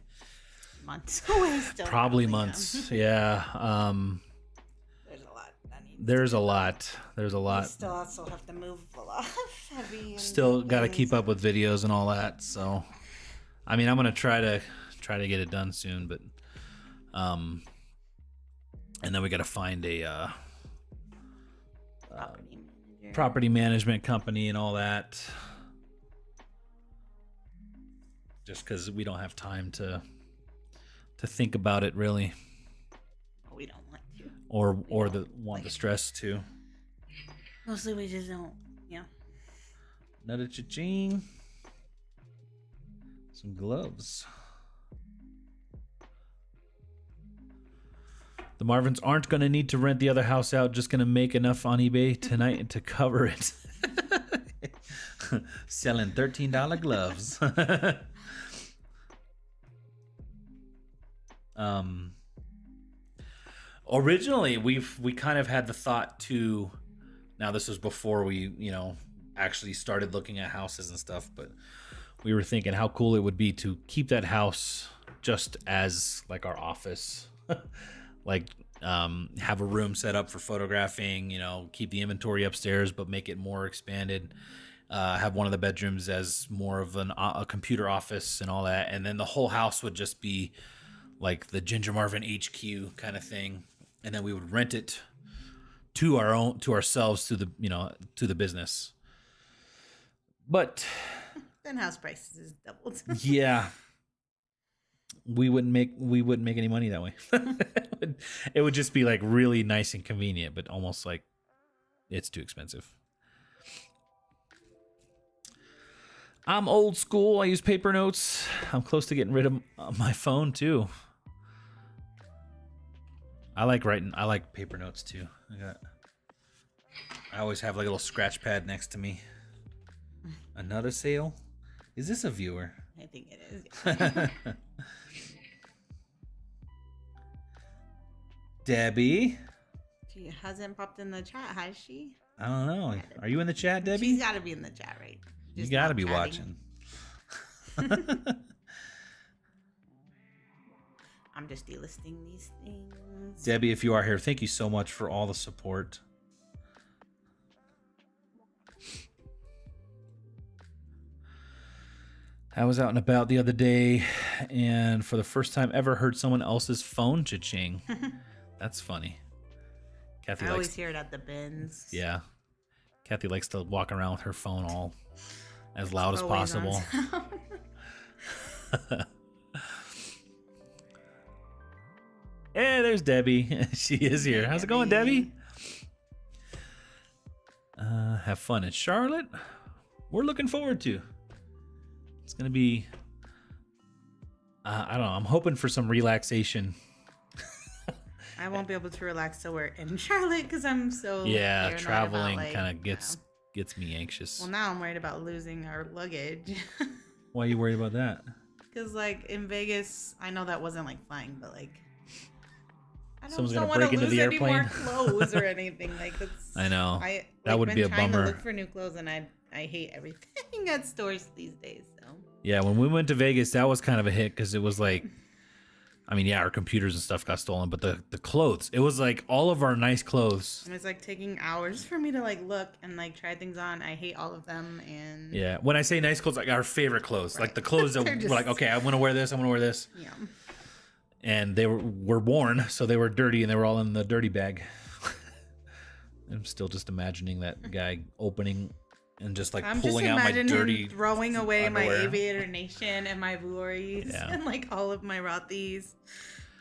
Months away still. Probably months. Yeah. There's a lot. There's a lot. We still also have to move a lot of heavy. Still got to keep up with videos and all that. So, I mean, I'm gonna try to get it done soon, but and then we got to find a property management company and all that. Just because we don't have time to think about it really. We don't want to. Or want the stress to. Mostly we just don't. Yeah. Another cha-ching. Some gloves. The Marvins aren't going to need to rent the other house out. Just going to make enough on eBay tonight to cover it. Selling $13 gloves. Originally we kind of had the thought to, now this was before we, actually started looking at houses and stuff, but we were thinking how cool it would be to keep that house just as like our office. Like have a room set up for photographing, keep the inventory upstairs but make it more expanded. Have one of the bedrooms as more of a computer office and all that, and then the whole house would just be like the Ginger Marvin HQ kind of thing, and then we would rent it to ourselves to the business. But then house prices doubled. Yeah, we wouldn't make any money that way. It would just be like really nice and convenient, but almost like it's too expensive. I'm old school. I use paper notes. I'm close to getting rid of my phone too. I like writing. I like paper notes too. I always have like a little scratch pad next to me. Another sale? Is this a viewer? I think it is. Debbie? She hasn't popped in the chat, has she? I don't know. Are you in the chat, Debbie? She's got to be in the chat, right? You got to be watching. I'm just delisting these things. Debbie, if you are here, thank you so much for all the support. I was out and about the other day, and for the first time ever heard someone else's phone cha-ching. That's funny. Kathy I always hear it at the bins. Yeah. Kathy likes to walk around with her phone all as loud as possible. Hey, there's Debbie. She is here. How's it going, Debbie? Have fun in Charlotte. We're looking forward to. It's gonna be. I don't know. I'm hoping for some relaxation. I won't be able to relax till we're in Charlotte because I'm so traveling kind of gets me anxious. Well, now I'm worried about losing our luggage. Why are you worried about that? Because like in Vegas, I know that wasn't like flying, but like I Someone's don't gonna break into the airplane. Any more clothes or anything like that's. I know that would been be a trying bummer. To look for new clothes, and I hate everything at stores these days. So yeah, when we went to Vegas, that was kind of a hit because it was like I mean, yeah, our computers and stuff got stolen, but the clothes, it was like all of our nice clothes. It was like taking hours for me to like look and like try things on. I hate all of them. And Yeah, when I say nice clothes, like our favorite clothes, like the clothes that They're we're just- like, okay, I want to wear this, I want to wear this. yeah. And they were worn, so they were dirty, and they were all in the dirty bag. I'm still just imagining that guy opening and just like I'm pulling just out my imagining dirty throwing away my underwear. Aviator Nation and my Vuoris Yeah. and like all of my Rothy's,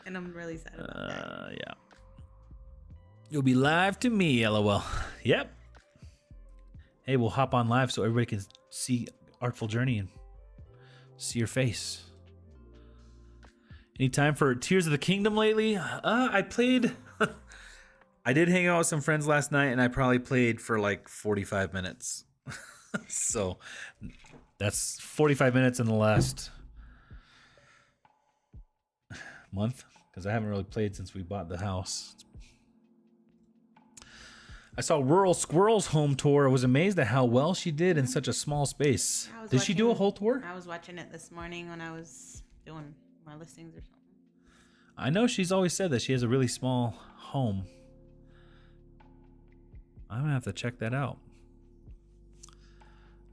and I'm really sad about that. Yeah. You'll be live to me, lol. Yep. Hey, we'll hop on live so everybody can see Artful Journey and see your face. Any time for Tears of the Kingdom lately? I played. I did hang out with some friends last night, and I probably played for like 45 minutes. So that's 45 minutes in the last month, because I haven't really played since we bought the house. I saw Rural Squirrel's home tour. I was amazed at how well she did in such a small space. Did she do a whole tour? I was watching it this morning when I was doing my listings or something. I know she's always said that she has a really small home. I'm gonna have to check that out.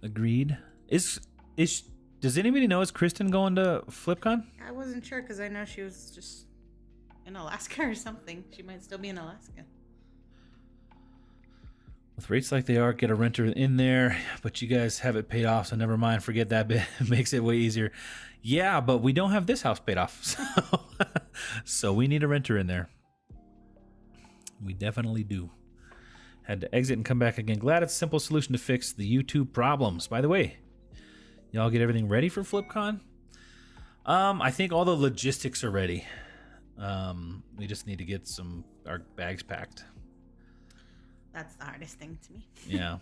Agreed. Does anybody know, is Kristen going to FlipCon? I wasn't sure because I know she was just in Alaska or something. She might still be in Alaska. With rates like they are, get a renter in there, but you guys have it paid off, so never mind. Forget that bit. It makes it way easier. Yeah, but we don't have this house paid off, so we need a renter in there. We definitely do. Had to exit and come back again. Glad it's a simple solution to fix the YouTube problems. By the way, y'all get everything ready for FlipCon? I think all the logistics are ready. We just need to get our bags packed. That's the hardest thing to me. Yeah.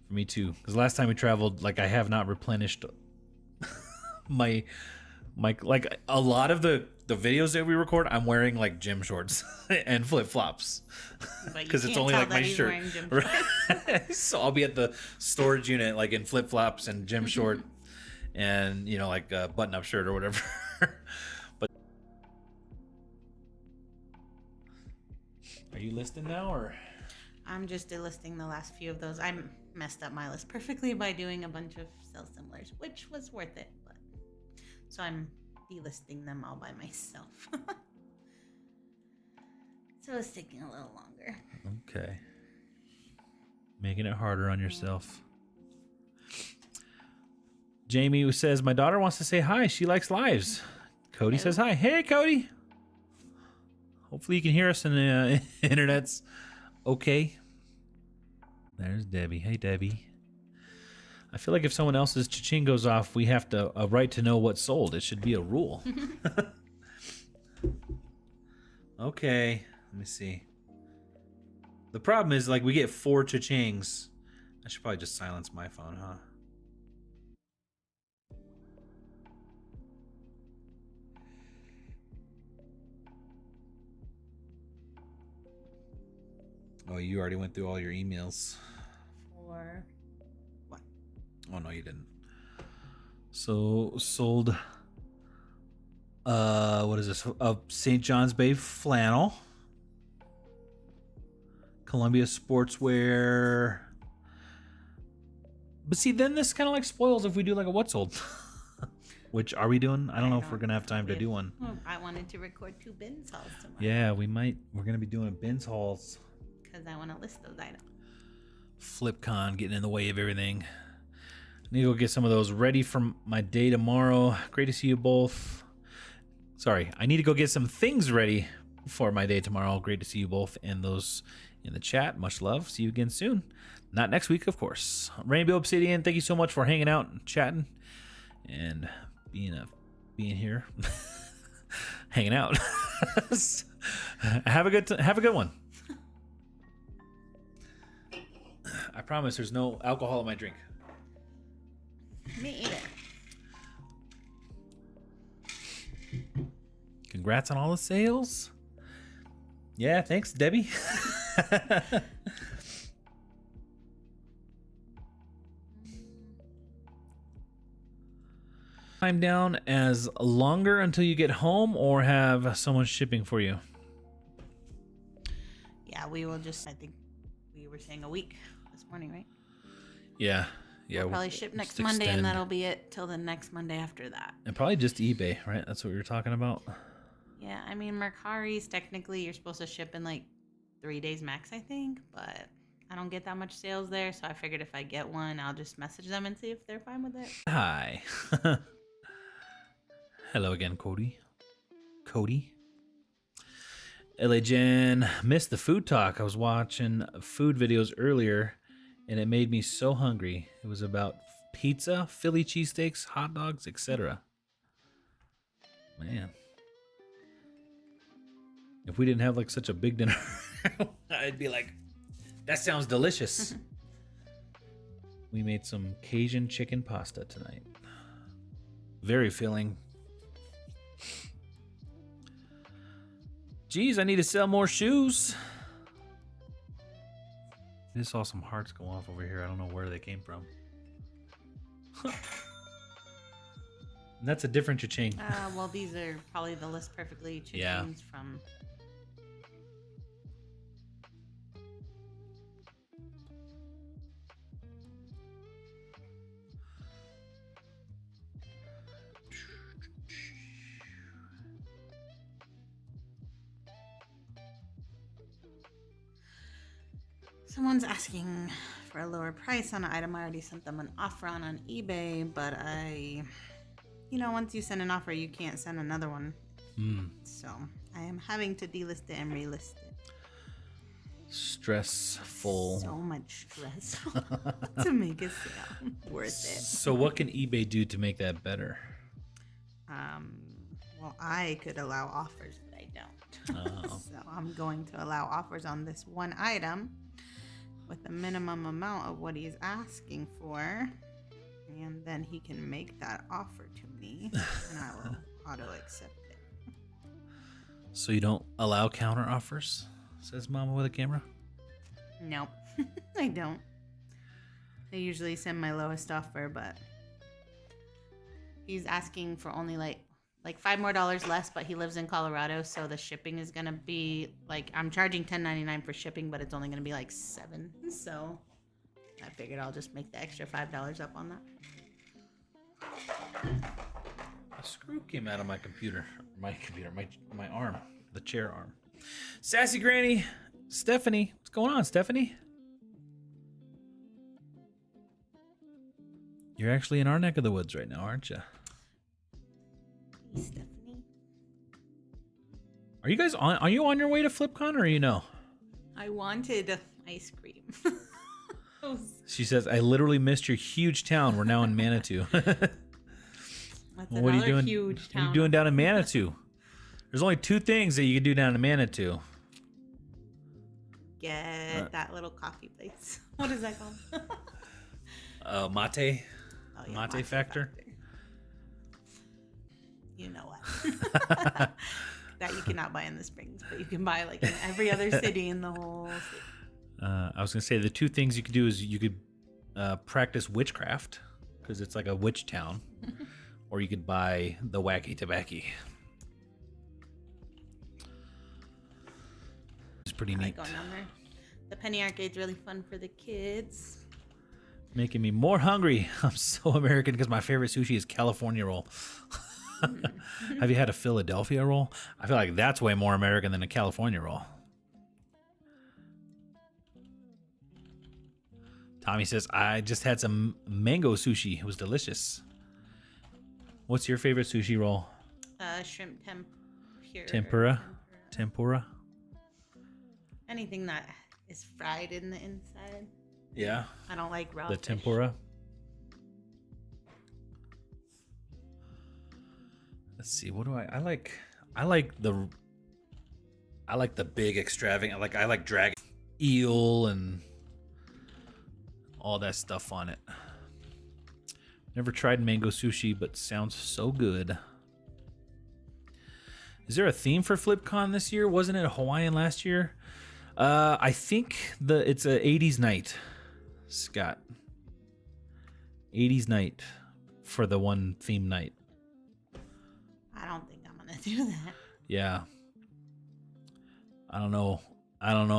For me too. Because last time we traveled, like, I have not replenished my like a lot of the videos that we record, I'm wearing like gym shorts and flip flops because it's only like my shirt. So I'll be at the storage unit like in flip flops and gym short and like a button up shirt or whatever. But are you listing now or? I'm just delisting the last few of those. I messed up my list perfectly by doing a bunch of sell similars, which was worth it. But so I'm delisting them all by myself. So it's taking a little longer. Okay. Making it harder on yourself. Jamie says, my daughter wants to say hi. She likes lives. Cody says hi. Hey, Cody. Hopefully you can hear us and the internet's okay. There's Debbie. Hey, Debbie. I feel like if someone else's cha-ching goes off, we have a right to know what sold. It should be a rule. Okay, let me see. The problem is, like, we get 4 cha-chings. I should probably just silence my phone, huh? Oh, you already went through all your emails. For what? Oh, no, you didn't. So, sold, what is this? St. John's Bay flannel. Columbia sportswear. But see, then this kind of like spoils if we do like a what sold. Which are we doing? I don't know if we're going to have time to do one. I wanted to record 2 bins hauls tomorrow. Yeah, we might. We're going to be doing bins hauls. Because I want to list those items. FlipCon getting in the way of everything. I need to go get some of those ready for my day tomorrow. Great to see you both. Sorry, I need to go get some things ready for my day tomorrow. Great to see you both and those in the chat. Much love. See you again soon. Not next week, of course. Rainbow Obsidian, thank you so much for hanging out and chatting and being here, hanging out. Have a good one. I promise there's no alcohol in my drink. Me either. Congrats on all the sales. Yeah, thanks, Debbie. time down as longer until you get home, or have someone shipping for you? Yeah, we will just, I think we were saying a week this morning, right? Yeah. We'll probably ship next Monday, and that'll be it till the next Monday after that. And probably just eBay, right? That's what we were talking about. Yeah, I mean, Mercari's technically you're supposed to ship in like 3 days max, I think, but I don't get that much sales there, so I figured if I get one, I'll just message them and see if they're fine with it. Hi. Hello again, Cody. LA Jen, missed the food talk. I was watching food videos earlier, and it made me so hungry. It was about pizza, Philly cheesesteaks, hot dogs, etc. Man. If we didn't have like such a big dinner, I'd be like, that sounds delicious. We made some Cajun chicken pasta tonight. Very filling. Geez, I need to sell more shoes. I just saw some hearts go off over here. I don't know where they came from. And that's a different cha-ching. Well, these are probably the list perfectly chickens Yeah. from... Someone's asking for a lower price on an item I already sent them an offer on eBay, but once you send an offer, you can't send another one. So I am having to delist it and relist it. Stressful. So much stress to make a sale worth it. So what can eBay do to make that better? Well, I could allow offers, but I don't. Oh. So I'm going to allow offers on this one item with the minimum amount of what he's asking for, and then he can make that offer to me, and I will auto accept it. So you don't allow counter offers? Says Mama with a camera. Nope, I don't. I usually send my lowest offer, but he's asking for only like $5 more less, but he lives in Colorado, so the shipping is gonna be like, I'm charging $10.99 for shipping, but it's only gonna be like $7. So I figured I'll just make the extra $5 up on that. A screw came out of my my arm, the chair arm. Sassy Granny, Stephanie, what's going on, Stephanie? You're actually in our neck of the woods right now, aren't you? Stephanie, Are you guys on? Are you on your way to FlipCon, or you? I wanted ice cream. She says, "I literally missed your huge town. We're now in Manitou." That's Well, what are you doing? Huge town. What are you doing down in Manitou? There's only 2 things that you can do down in Manitou. Get that little coffee place. What is that called? Mate. Oh, yeah, Mate Factor. You know what? That you cannot buy in the Springs, but you can buy like in every other city in the whole city. I was gonna say the 2 things you could do is you could practice witchcraft, because it's like a witch town, or you could buy the wacky tobacco. It's pretty I neat. like going down there. The Penny Arcade's really fun for the kids. Making me more hungry. I'm so American because my favorite sushi is California roll. Have you had a Philadelphia roll? I feel like that's way more American than a California roll. Tommy says, I just had some mango sushi. It was delicious. What's your favorite sushi roll? Shrimp Tempura? Anything that is fried in the inside. Yeah. I don't like raw The fish. tempura. Let's see. What do I like? I like the big extravagant. I like dragon eel and all that stuff on it. Never tried mango sushi, but sounds so good. Is there a theme for FlipCon this year? Wasn't it Hawaiian last year? I think it's a 80s night, Scott. 80s night for the one theme night. don't think I'm gonna do that. Yeah. I don't know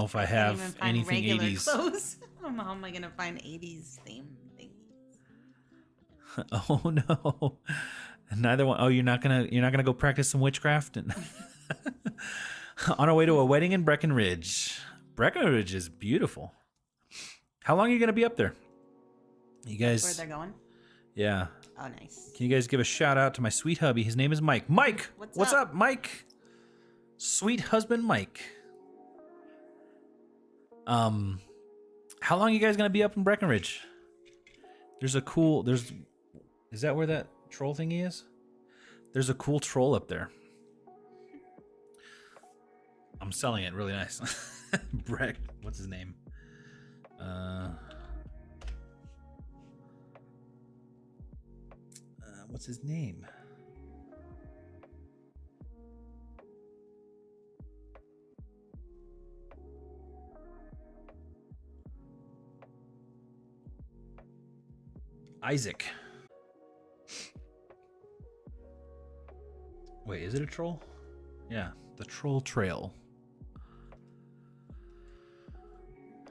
if I Can't have even find anything regular 80s. clothes. How am I gonna find 80s theme things? Oh no. Neither one. Oh, you're not gonna go practice some witchcraft and on our way to a wedding in Breckenridge. Breckenridge is beautiful. How long are you gonna be up there? You guys. That's where they're going. Yeah. Oh, nice. Can you guys give a shout out to my sweet hubby? His name is Mike. Mike, what's up, Mike? Sweet husband, Mike. How long are you guys gonna be up in Breckenridge? Is that where that troll thingy is? There's a cool troll up there. I'm selling it really nice. Breck, what's his name? What's his name? Isaac. Wait, is it a troll? Yeah, the Troll Trail.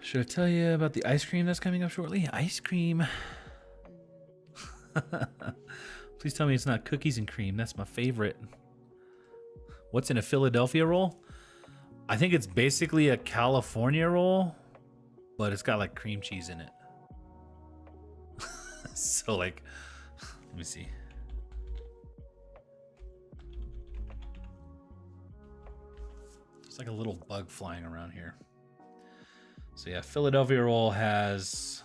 Should I tell you about the ice cream that's coming up shortly? Ice cream. Please tell me it's not cookies and cream. That's my favorite. What's in a Philadelphia roll? I think it's basically a California roll, but it's got like cream cheese in it. So like, let me see. It's like a little bug flying around here. So yeah, Philadelphia roll has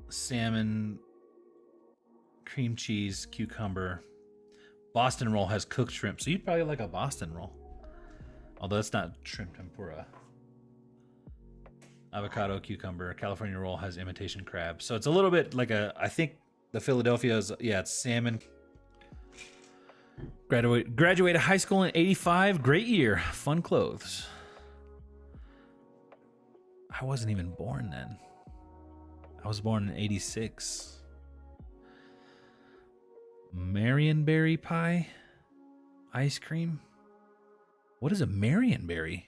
salmon, cream cheese, cucumber. Boston roll has cooked shrimp. So you'd probably like a Boston roll. Although it's not shrimp tempura. Avocado, cucumber. California roll has imitation crab. So it's a little bit like I think the Philadelphia is, yeah, it's salmon. Graduated high school in 85. Great year. Fun clothes. I wasn't even born then. I was born in 86. Marionberry pie? Ice cream? What is a Marionberry?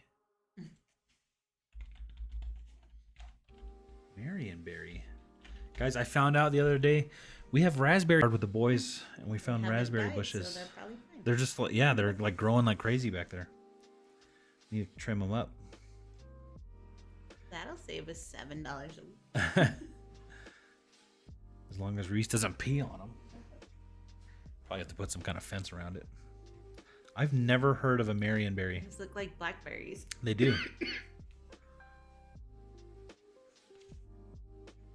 Marionberry. Guys, I found out the other day we have raspberry with the boys, and we found raspberry bushes. So they're probably fine. They're just like, yeah, they're like growing like crazy back there. Need to trim them up. That'll save us $7 a week. As long as Reese doesn't pee on them. Probably have to put some kind of fence around it. I've never heard of a Marionberry. These look like blackberries. They do.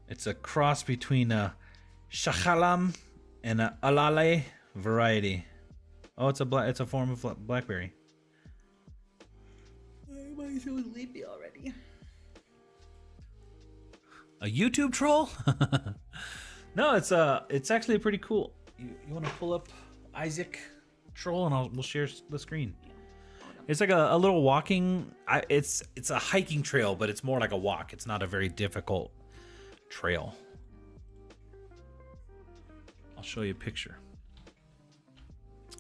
It's a cross between a shachalam and a alale variety. Oh, it's a form of blackberry. Everybody's so sleepy already. A YouTube troll? No, it's actually pretty cool. You want to pull up Isaac troll and we'll share the screen. It's like a little walking. It's a hiking trail, but it's more like a walk. It's not a very difficult trail. I'll show you a picture.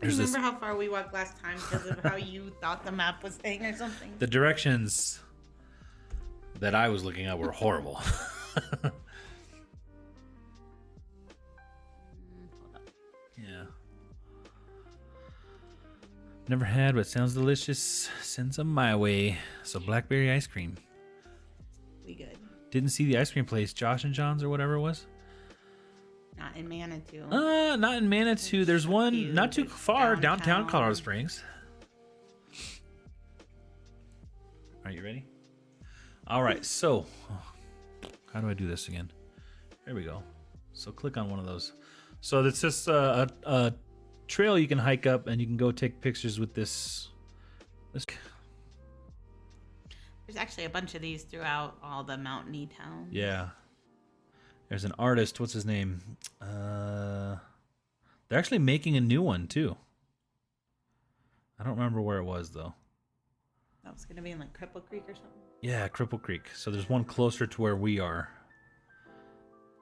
Remember how far we walked last time because of how you thought the map was saying or something? The directions that I was looking at were horrible. Yeah. Never had, but sounds delicious. Send some my way. So blackberry ice cream. We good. Didn't see the ice cream place, Josh and John's or whatever it was. Not in Manitou. Not in Manitou. There's one not too far, downtown Colorado Springs. Are you ready? All right, so how do I do this again? There we go. So click on one of those. So it's just a trail you can hike up, and you can go take pictures with this. There's actually a bunch of these throughout all the mountainy towns. Yeah. There's an artist. What's his name? They're actually making a new one too. I don't remember where it was though. That was gonna be in like Cripple Creek or something. Yeah, Cripple Creek. So there's one closer to where we are,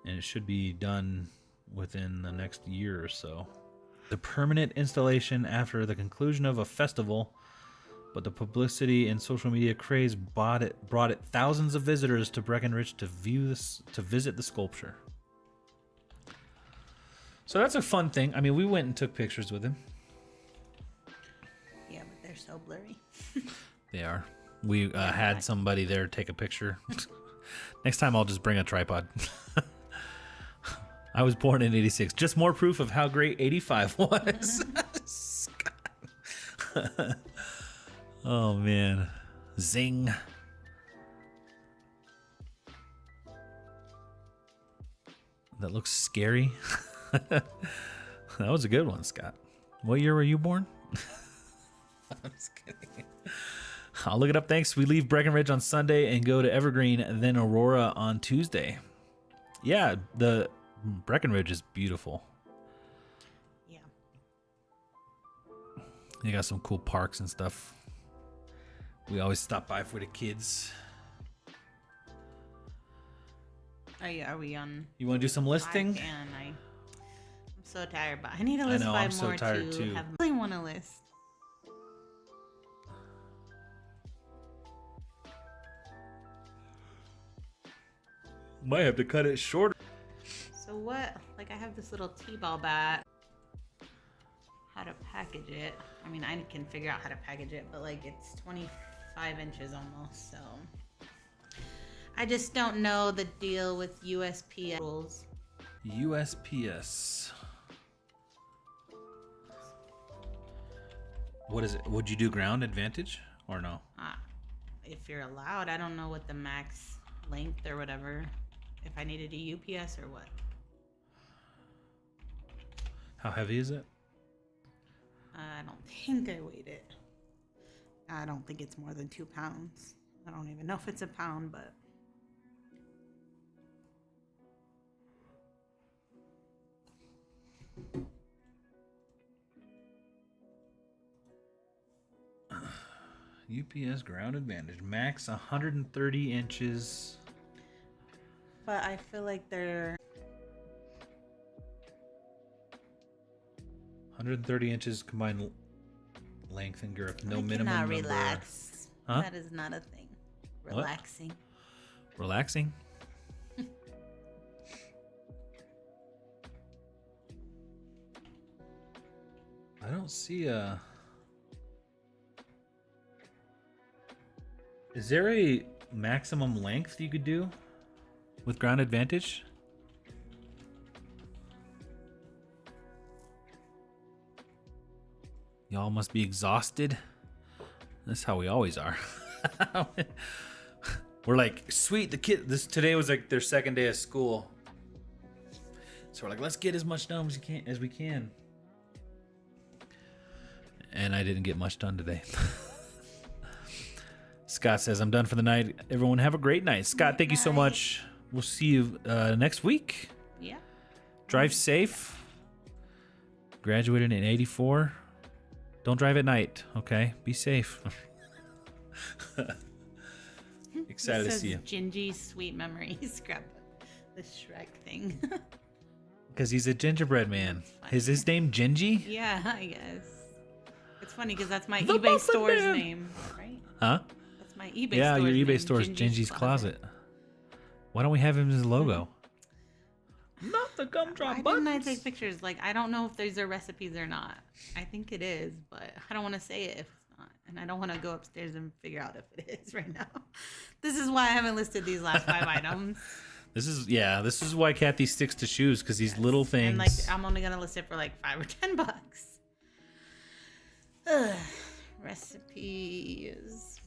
and it should be done within the next year or so. The permanent installation after the conclusion of a festival, but the publicity and social media craze brought it thousands of visitors to Breckenridge to visit the sculpture. So that's a fun thing. I mean, we went and took pictures with him. Yeah, but they're so blurry. They are. We had somebody there take a picture. Next time I'll just bring a tripod. I was born in 86. Just more proof of how great 85 was. Oh, man. Zing. That looks scary. That was a good one, Scott. What year were you born? I'm just kidding. I'll look it up. Thanks. We leave Breckenridge on Sunday and go to Evergreen, then Aurora on Tuesday. Yeah, the Breckenridge is beautiful. Yeah. You got some cool parks and stuff. We always stop by for the kids. Are we on? You want to do some listing? I'm so tired, but I need to list I know, 5 I'm so more tired to too. have. I really want to list. Might have to cut it shorter. So what? Like I have this little T-ball bat. How to package it? I mean, I can figure out how to package it, but like it's 25 inches almost, so. I just don't know the deal with USPS rules. USPS. What is it? Would you do ground advantage or no? If you're allowed, I don't know what the max length or whatever. If I needed a UPS or what. How heavy is it? I don't think I weighed it. I don't think it's more than 2 pounds. I don't even know if it's a pound, but. UPS ground advantage. Max 130 inches. But I feel like they're 130 inches combined length and girth. No I minimum cannot number. relax. Huh? That is not a thing. What? Relaxing. Relaxing. I don't see a. Is there a maximum length you could do with ground advantage? Y'all must be exhausted. That's how we always are. We're like, sweet, the kid. Today was like their second day of school, so we're like, let's get as much done as we can. And I didn't get much done today. Scott says, I'm done for the night. Everyone have a great night. Scott, thank you so much. We'll see you next week. Yeah. Drive safe. Graduated in 84. Don't drive at night, okay? Be safe. Excited to see you. Gingy sweet memories. Grab the Shrek thing. Because he's a gingerbread man. Is his name Gingy? Yeah, I guess. It's funny because that's my The eBay Muffin store's Man. name, right? Huh? That's my eBay Yeah, store's your eBay name, store is Gingy's Closet. Why don't we have him as a logo? Not the gumdrop Why didn't I buttons. take pictures? Like, I don't know if these are recipes or not. I think it is, but I don't want to say it if it's not. And I don't want to go upstairs and figure out if it is right now. This is why I haven't listed these last 5 items. This is why Kathy sticks to shoes, because these little things. And like, I'm only going to list it for like $5 or $10. Ugh. Recipes.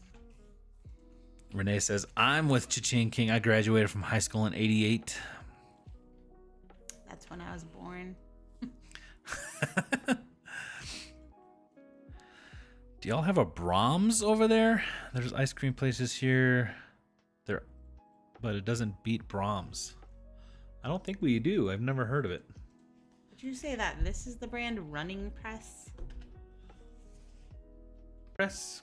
Renee says, I'm with Cha-Ching King. I graduated from high school in 88. That's when I was born. Do y'all have a Brahms over there? There's ice cream places here. But it doesn't beat Brahms. I don't think we do. I've never heard of it. Would you say that this is the brand Running Press? Press.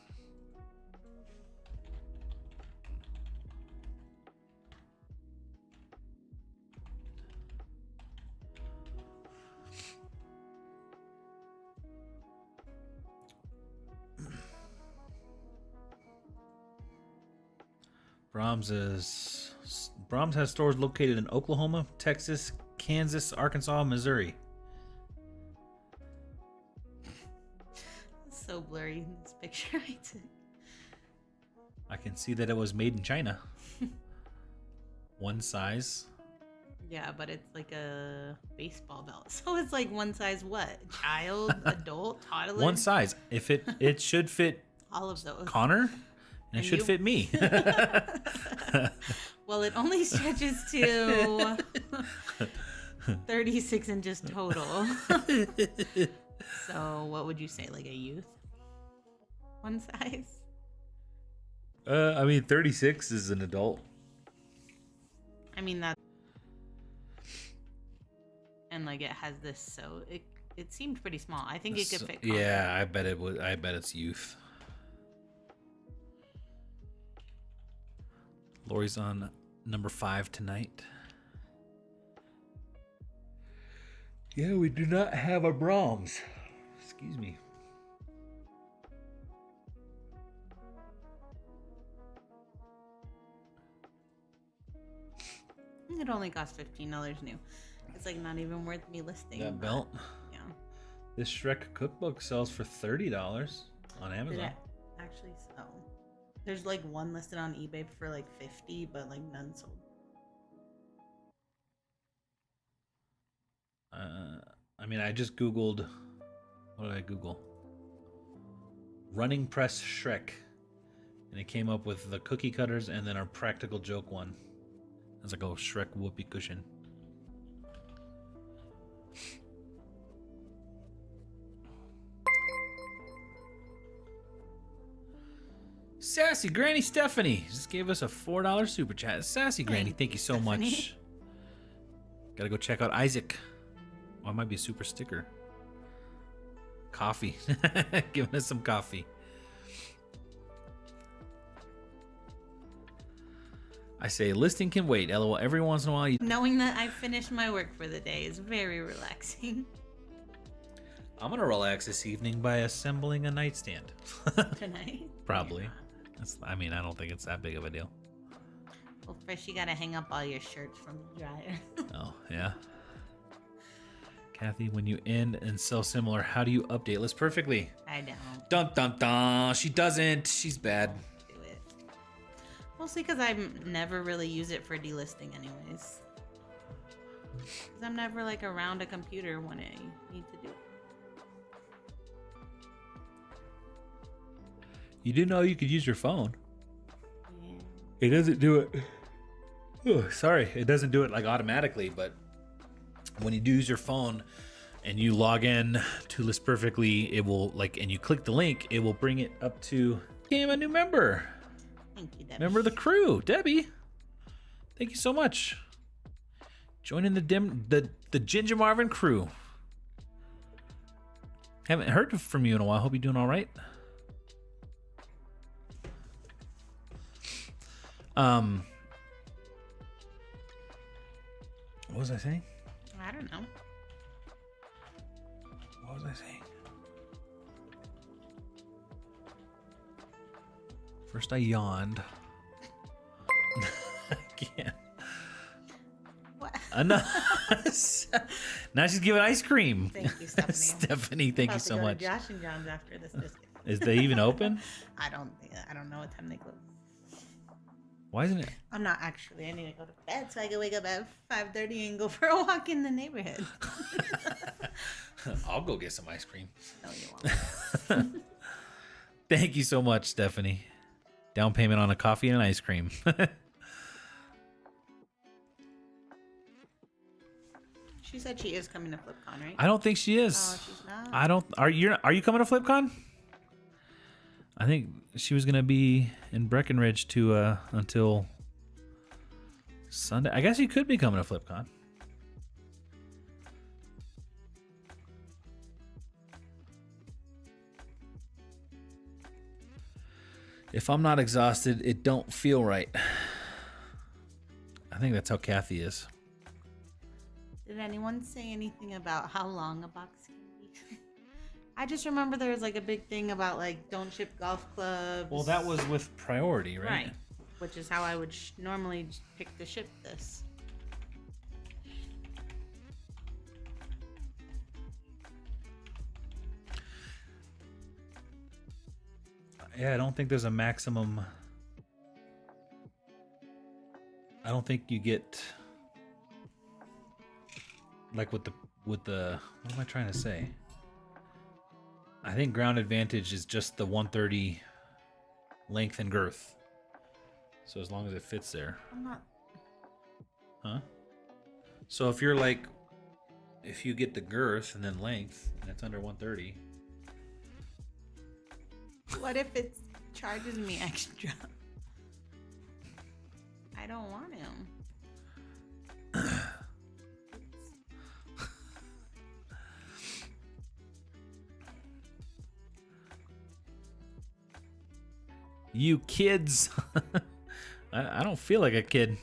Brahms has stores located in Oklahoma, Texas, Kansas, Arkansas, Missouri. It's so blurry in this picture I took. I can see that it was made in China. One size. Yeah, but it's like a baseball belt. So it's like one size what? Child, adult, toddler? One size. If it should fit all of those. Connor, and it should fit me. Well, it only stretches to 36 inches total. So what would you say, like a youth? One size? I mean, 36 is an adult. I mean, that. And like it has this, so it seemed pretty small. I think it could fit Connor. Yeah, I bet it would. I bet it's youth. Lori's on number 5 tonight. Yeah, we do not have a Brahms. Excuse me. It only costs $15 new. It's like not even worth me listing. That belt? Yeah. This Shrek cookbook sells for $30 on Amazon. Did it actually sell? There's like one listed on eBay for like $50, but like none sold. I mean, I just Googled. What did I Google? Running press Shrek, and it came up with the cookie cutters and then our practical joke one. It's like a Shrek whoopee cushion. Sassy Granny Stephanie just gave us a $4 super chat. Sassy Granny, thank you so Stephanie. much. Gotta go check out Isaac. Oh, it might be a super sticker. Coffee. Giving us some coffee. I say listing can wait. LOL. Every once in a while, Knowing that I finished my work for the day is very relaxing. I'm gonna relax this evening by assembling a nightstand. Tonight? Probably. Yeah. I mean, I don't think it's that big of a deal. Well, first you gotta hang up all your shirts from the dryer. Oh, yeah. Kathy, when you end and sell similar, how do you update list perfectly? I don't Dun dun dun. She doesn't. She's bad. do it. Mostly because I never really use it for delisting anyways. Because I'm never like around a computer when I need to do it. You do know you could use your phone. Yeah. It doesn't do it. Oh, sorry. It doesn't do it like automatically, but when you do use your phone and you log in to List Perfectly, it will and you click the link, it will bring it up to became a new member. Thank you, Debbie. Member of the crew, Debbie. Thank you so much. Joining the Ginger Marvin crew. Haven't heard from you in a while. Hope you're doing all right. What was I saying? I don't know. What was I saying? First I yawned. I can't. What? Enough. Now she's giving ice cream. Thank you, Stephanie. Stephanie, thank you so much. Josh and John's after this biscuit. Is they even open? I don't know what time they close. Why isn't it? I'm not actually. I need to go to bed so I can wake up at 5:30 and go for a walk in the neighborhood. I'll go get some ice cream. No, you won't. Thank you so much, Stephanie. Down payment on a coffee and ice cream. She said she is coming to FlipCon, right? I don't think she is. Oh, she's not. I don't. Are you coming to FlipCon? I think she was gonna be in Breckenridge until Sunday. I guess you could be coming to FlipCon. If I'm not exhausted, it don't feel right. I think that's how Kathy is. Did anyone say anything about how long a box can be? I just remember there was like a big thing about like don't ship golf clubs. Well, that was with priority, right? Right. which is how I would normally pick to ship this. Yeah, I don't think there's a maximum. I don't think you get like with the what am I trying to say? I think ground advantage is just the 130 length and girth. So as long as it fits there. I'm not. Huh? So if you're like, if you get the girth and then length and it's under 130. What if it charges me extra? I don't want him. You kids. I don't feel like a kid.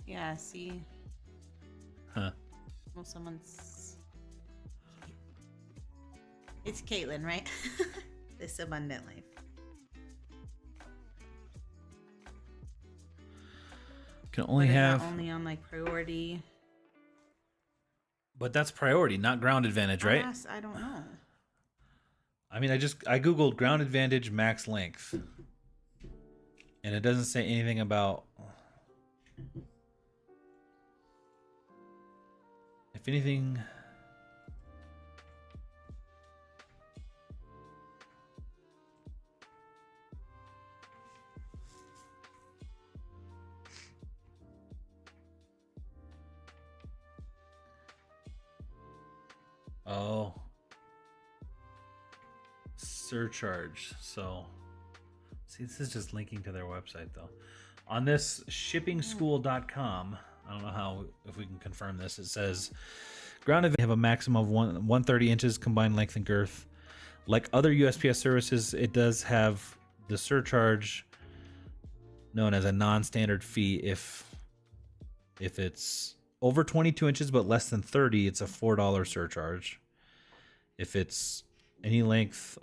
Yeah, see. Huh. Well, someone's. It's Caitlin, right? This abundant life. Can only But is that have. only on like priority. But that's priority, not ground advantage, right? I don't know. I mean, I googled ground advantage max length, and it doesn't say anything about. If anything. Oh. Surcharge. So, see, this is just linking to their website, though. On this shippingschool.com, I don't know how, if we can confirm this, it says ground advantage have a maximum of 130 inches combined length and girth. Like other USPS services, it does have the surcharge known as a non-standard fee. If it's over 22 inches but less than 30, it's a $4 surcharge. If it's any length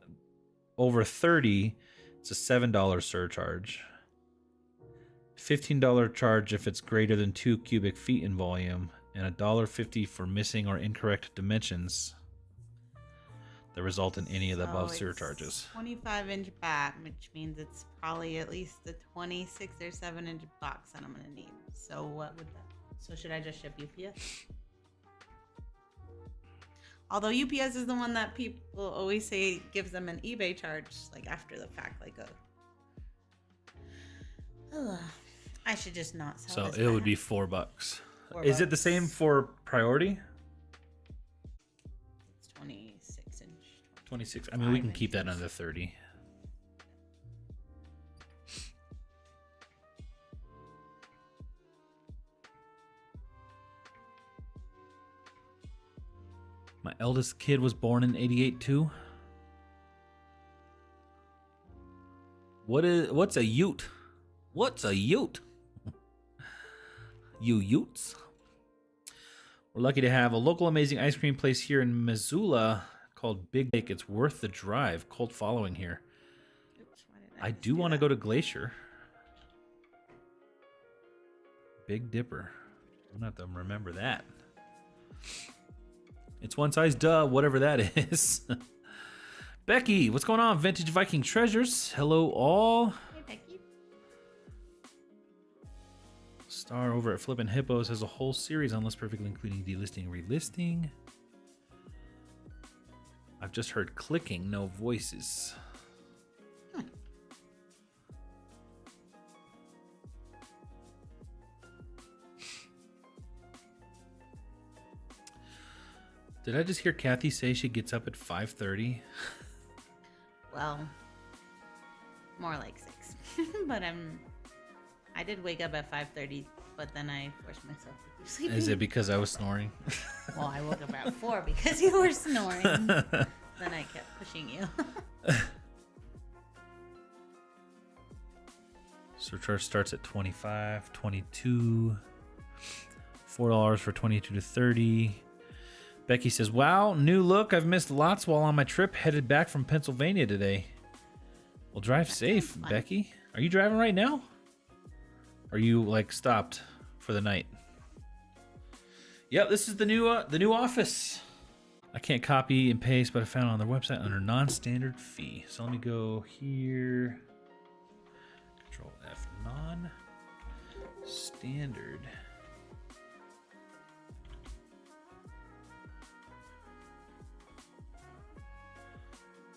over 30, it's a $7 surcharge. $15 charge if it's greater than 2 cubic feet in volume, and $1.50 for missing or incorrect dimensions that result in any of the above surcharges. 25-inch back, which means it's probably at least the 26 or 7-inch box that I'm gonna need. So what would that? So should I just ship UPS? Although UPS is the one that people always say gives them an eBay charge, like after the fact, like a. I should just not sell. So this it would back. be $4. $4. Is it the same for priority? It's 26 inch. 26. I mean, we can 5 keep that inches. under 30. My eldest kid was born in 88 too. What's a ute? What's a ute? You utes? We're lucky to have a local amazing ice cream place here in Missoula called Big Lake. It's worth the drive. Cult following here. Oops, why did I just do want to that? go to Glacier. Big Dipper. I'm gonna have to remember that. It's one size, duh, whatever that is. Becky, what's going on? Vintage Viking Treasures. Hello, all. Hey, Becky. Star over at Flippin' Hippos has a whole series on List Perfectly, including delisting and relisting. I've just heard clicking, no voices. Did I just hear Kathy say she gets up at 5:30? Well, more like 6. But I did wake up at 5:30, but then I forced myself to keep sleeping. Is it because I was snoring? Well, I woke up at 4 because you were snoring. Then I kept pushing you. Surcharge starts at 25, 22, $4 for 22 to 30. Becky says, wow, new look. I've missed lots while on my trip headed back from Pennsylvania today. Well, drive safe, sounds fun. Becky. Are you driving right now? Are you like stopped for the night? Yep, this is the new office. I can't copy and paste, but I found it on their website under non-standard fee. So let me go here. Control F, non-standard.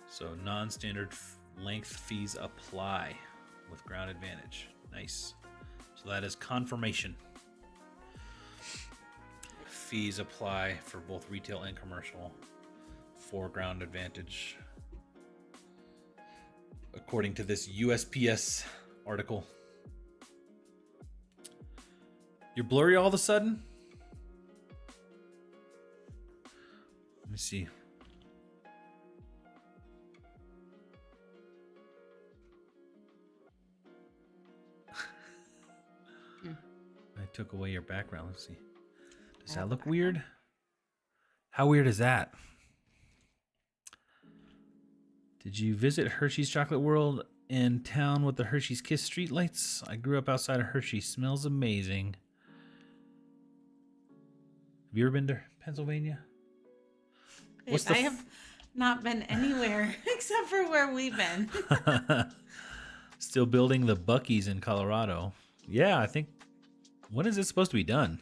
So non-standard length fees apply with ground advantage. Nice. So that is confirmation. Fees apply for both retail and commercial for ground advantage, according to this USPS article. You're blurry all of a sudden? Let me see. I took away your background. Let's see. Does that look weird? How weird is that? Did you visit Hershey's Chocolate World in town with the Hershey's Kiss streetlights? I grew up outside of Hershey. Smells amazing. Have you ever been to Pennsylvania? I have not been anywhere except for where we've been. Still building the Buc-ee's in Colorado. Yeah, I think. When is it supposed to be done?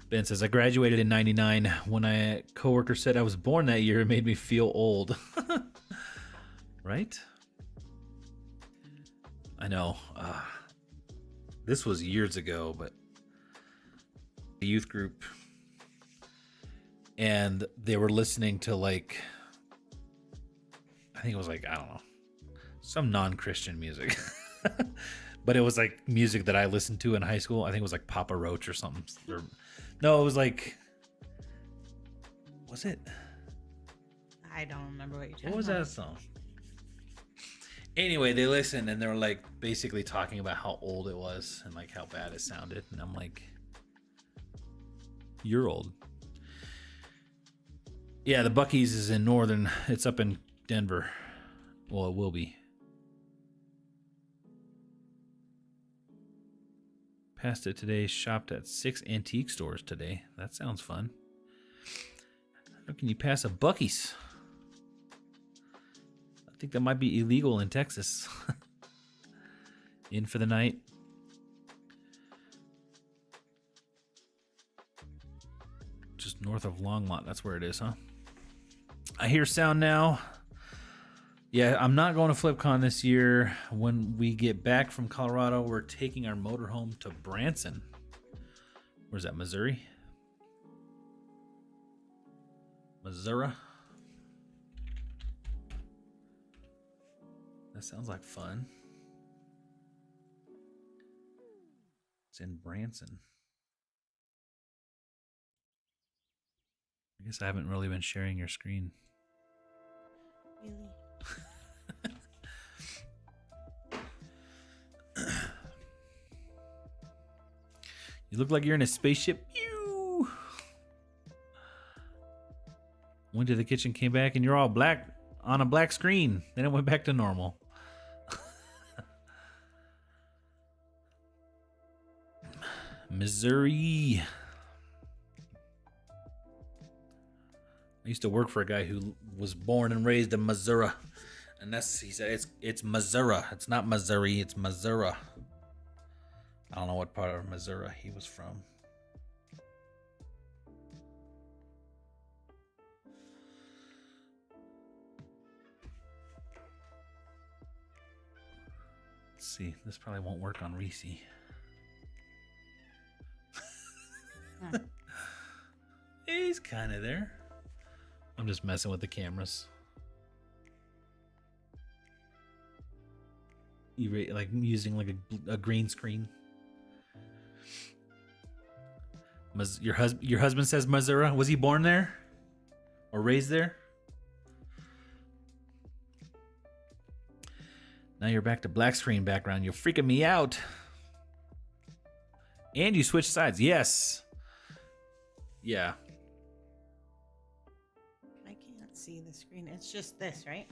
Ben says, I graduated in 99. When a coworker said I was born that year, it made me feel old. Right? I know. This was years ago, but a youth group. And they were listening to like, I think it was like, I don't know, some non-Christian music. But it was like music that I listened to in high school. I think it was like Papa Roach or something. No, it was like, was it? I don't remember what you're talking about. What was that song? Anyway, they listened and they were like basically talking about how old it was and like how bad it sounded. And I'm like, you're old. Yeah, the Buc-ee's is in northern. It's up in Denver. Well, it will be. Passed it today. Shopped at 6 antique stores today. That sounds fun. How can you pass a Buc-ee's? I think that might be illegal in Texas. In for the night. Just north of Longmont. That's where it is, huh? I hear sound now. Yeah, I'm not going to FlipCon this year. When we get back from Colorado, we're taking our motorhome to Branson. Where's that, Missouri? Missouri? That sounds like fun. It's in Branson. I guess I haven't really been sharing your screen. Really? You look like you're in a spaceship. Pew! Went to the kitchen, came back, and you're all black on a black screen. Then it went back to normal. Missouri. I used to work for a guy who was born and raised in Missouri. And he said it's Missouri. It's not Missouri, it's Missouri. I don't know what part of Missouri he was from. Let's see. This probably won't work on Reese. He's kind of there. I'm just messing with the cameras. Like using like a green screen. Your husband says Missouri. Was he born there or raised there? Now you're back to black screen background. You're freaking me out. And you switch sides. Yes. Yeah. I can't see the screen. It's just this, right?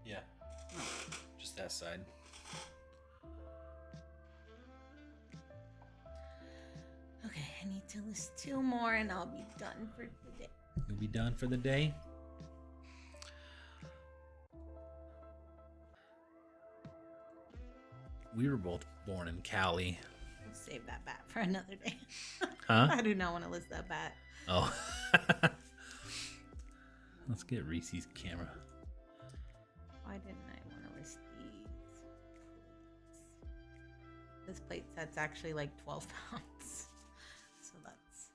Yeah. Just that side. Okay, I need to list 2 more and I'll be done for the day. You'll be done for the day? We were both born in Cali. I'll save that bat for another day. Huh? I do not want to list that bat. Oh. Let's get Reese's camera. Why didn't I want to list these? This plate set's actually like 12 pounds. So that's...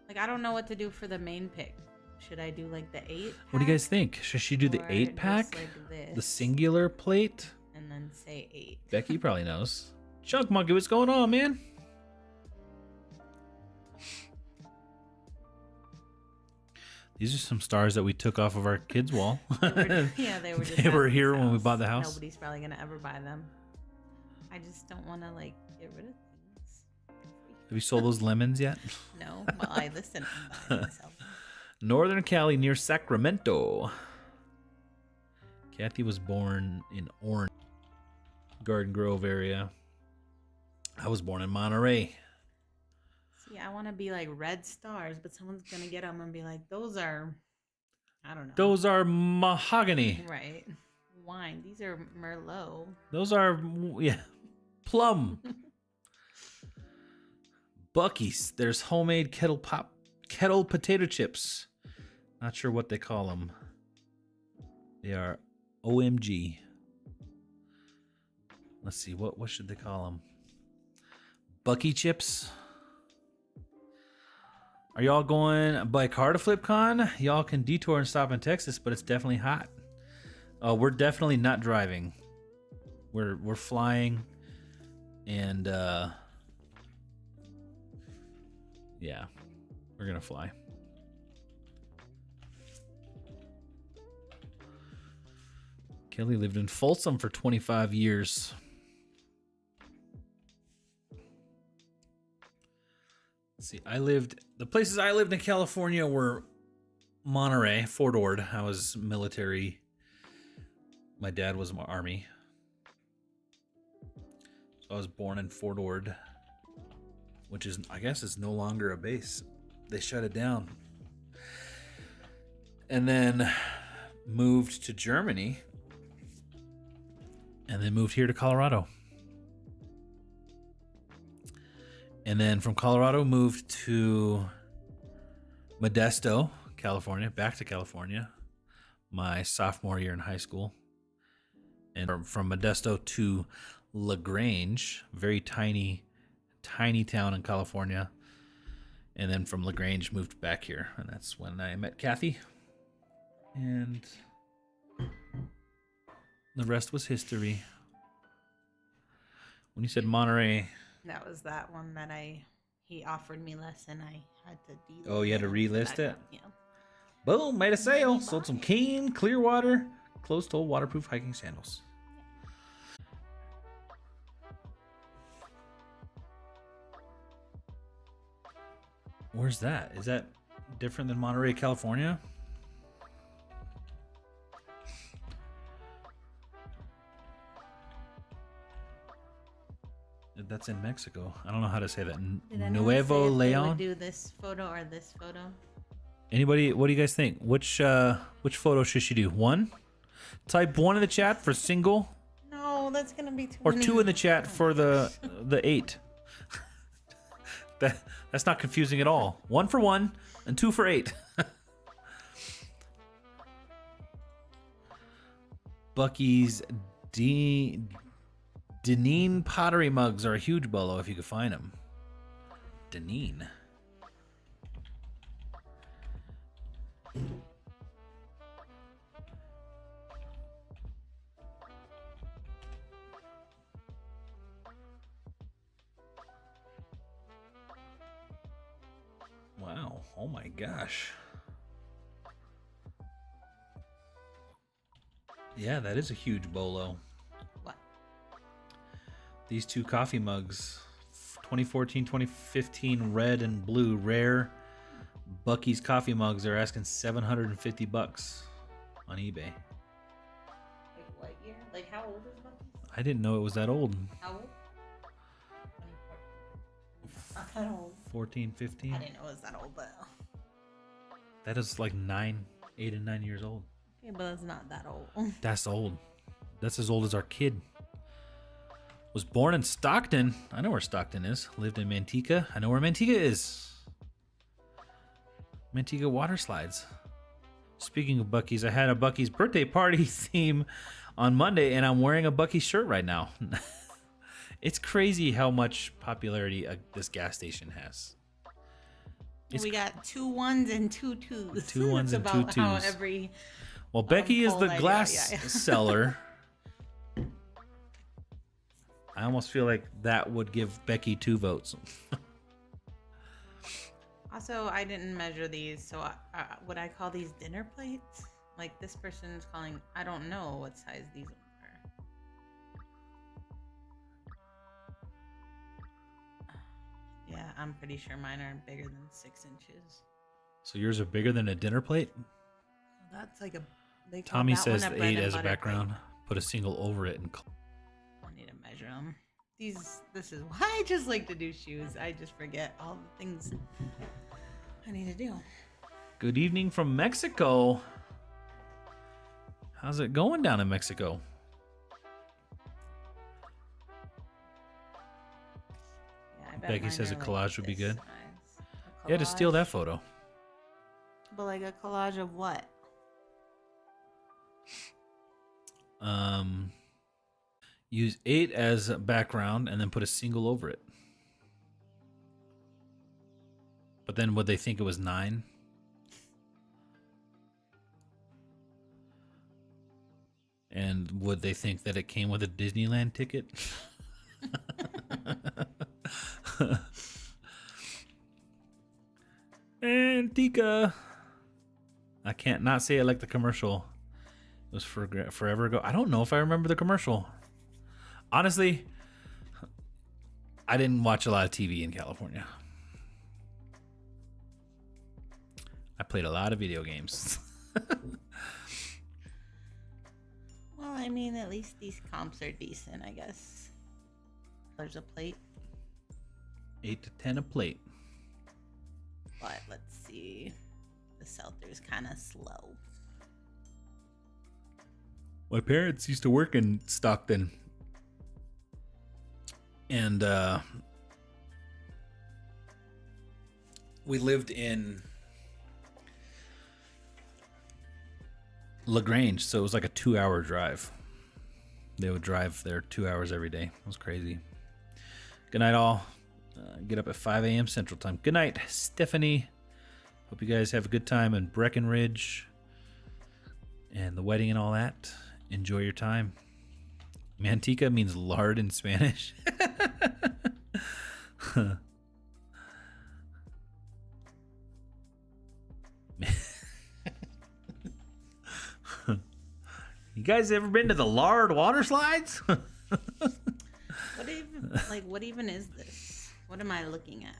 Like, I don't know what to do for the main pick. Should I do like the 8-pack? What do you guys think? Should she do the Or 8-pack? just like this? The singular plate? And then say 8. Becky probably knows. Chunk Monkey, what's going on, man? These are some stars that we took off of our kids' wall. Yeah, they were just They were at here this when we house. bought the house. Nobody's probably gonna ever buy them. I just don't want to like get rid of things. Have you sold those lemons yet? No, well, I listen and buy myself. Northern Cali near Sacramento. Kathy was born in Orange, Garden Grove area. I was born in Monterey. See, I want to be like red stars, but someone's gonna get them and be like, "Those are, I don't know." Those are mahogany. Right. Wine. These are Merlot. Those are, yeah, plum. Bucky's. There's homemade kettle potato chips. Not sure what they call them. They are OMG. Let's see, what should they call them? Bucky chips. Are y'all going by car to FlipCon? Y'all can detour and stop in Texas, but it's definitely hot. We're definitely not driving. We're flying, and yeah, we're gonna fly. Kelly lived in Folsom for 25 years. Let's see, the places I lived in California were Monterey, Fort Ord. I was military. My dad was Army. So I was born in Fort Ord, which is, I guess, is no longer a base. They shut it down. And then moved to Germany. And then moved here to Colorado. And then from Colorado moved to Modesto, California, back to California, my sophomore year in high school. And from Modesto to LaGrange, very tiny town in California. And then from LaGrange moved back here. And that's when I met Kathy. And the rest was history. When you said Monterey... That was that one that he offered me less and I had to delist. Oh, you had to relist it? Yeah. Boom, made a sale. Sold some Keen, Clearwater, closed-toe waterproof hiking sandals. Where's that? Is that different than Monterey, California? That's in Mexico. I don't know how to say that. Did anyone Nuevo say if they Leon? would do this photo or this photo? Anybody, what do you guys think? Which photo should she do? 1? Type 1 in the chat for single, No, that's gonna be too or many. 2 in the chat for the 8. That's not confusing at all. 1 for 1 and 2 for 8. Bucky's Deneen pottery mugs are a huge bolo if you could find them. Deneen. Wow. Oh my gosh. Yeah, that is a huge bolo. What? These 2 coffee mugs, 2014, 2015, red and blue, rare Bucky's coffee mugs. They're asking $750 on eBay. Wait, I didn't know it was that old. How old? 24. Not that old. 14, 15. I didn't know it was that old, but That is like 8 and 9 years old. okay, but it's not that old. That's old. That's as old as our kid. Was born in Stockton. I know where Stockton is. Lived in Manteca. I know where Manteca is. Manteca water slides. Speaking of Buc-ee's, I had a Buc-ee's birthday party theme on Monday, and I'm wearing a Buc-ee's shirt right now. It's crazy how much popularity this gas station has. We got 2 1s and 2 2s. 2 1s and 2 about how 2s. every Well, Becky is the poll glass idea, yeah. seller. I almost feel like that would give Becky 2 votes. Also, I didn't measure these, so would I call these dinner plates? Like this person's calling, I don't know what size these ones are. Yeah, I'm pretty sure mine are bigger than 6 inches. So yours are bigger than a dinner plate? That's like a. They call Tommy that says one a the bread 8 and as a butter background. plate. Put a single over it. I need to measure them. This is why I just like to do shoes. I just forget all the things I need to do. Good evening from Mexico. How's it going down in Mexico? Yeah, I bet Becky mine says are a like collage would be this good. size. A Yeah, to steal collage? that photo. But like a collage of what? Use 8 as a background and then put a single over it. But then would they think it was 9? And would they think that it came with a Disneyland ticket? Antica. I can't not say it like the commercial. It was forever ago. I don't know if I remember the commercial. Honestly, I didn't watch a lot of TV in California. I played a lot of video games. Well, I mean, at least these comps are decent, I guess. There's a plate, 8 to 10 a plate. but let's see. The sell-through is kind of slow. My parents used to work in Stockton. And we lived in LaGrange, so it was like a 2-hour drive. They would drive there 2 hours every day. It was crazy. Good night, all. Get up at 5 a.m. Central Time. Good night, Stephanie. Hope you guys have a good time in Breckenridge and the wedding and all that. Enjoy your time. Manteca means lard in Spanish. You guys ever been to the lard water slides? What even is this? What am I looking at?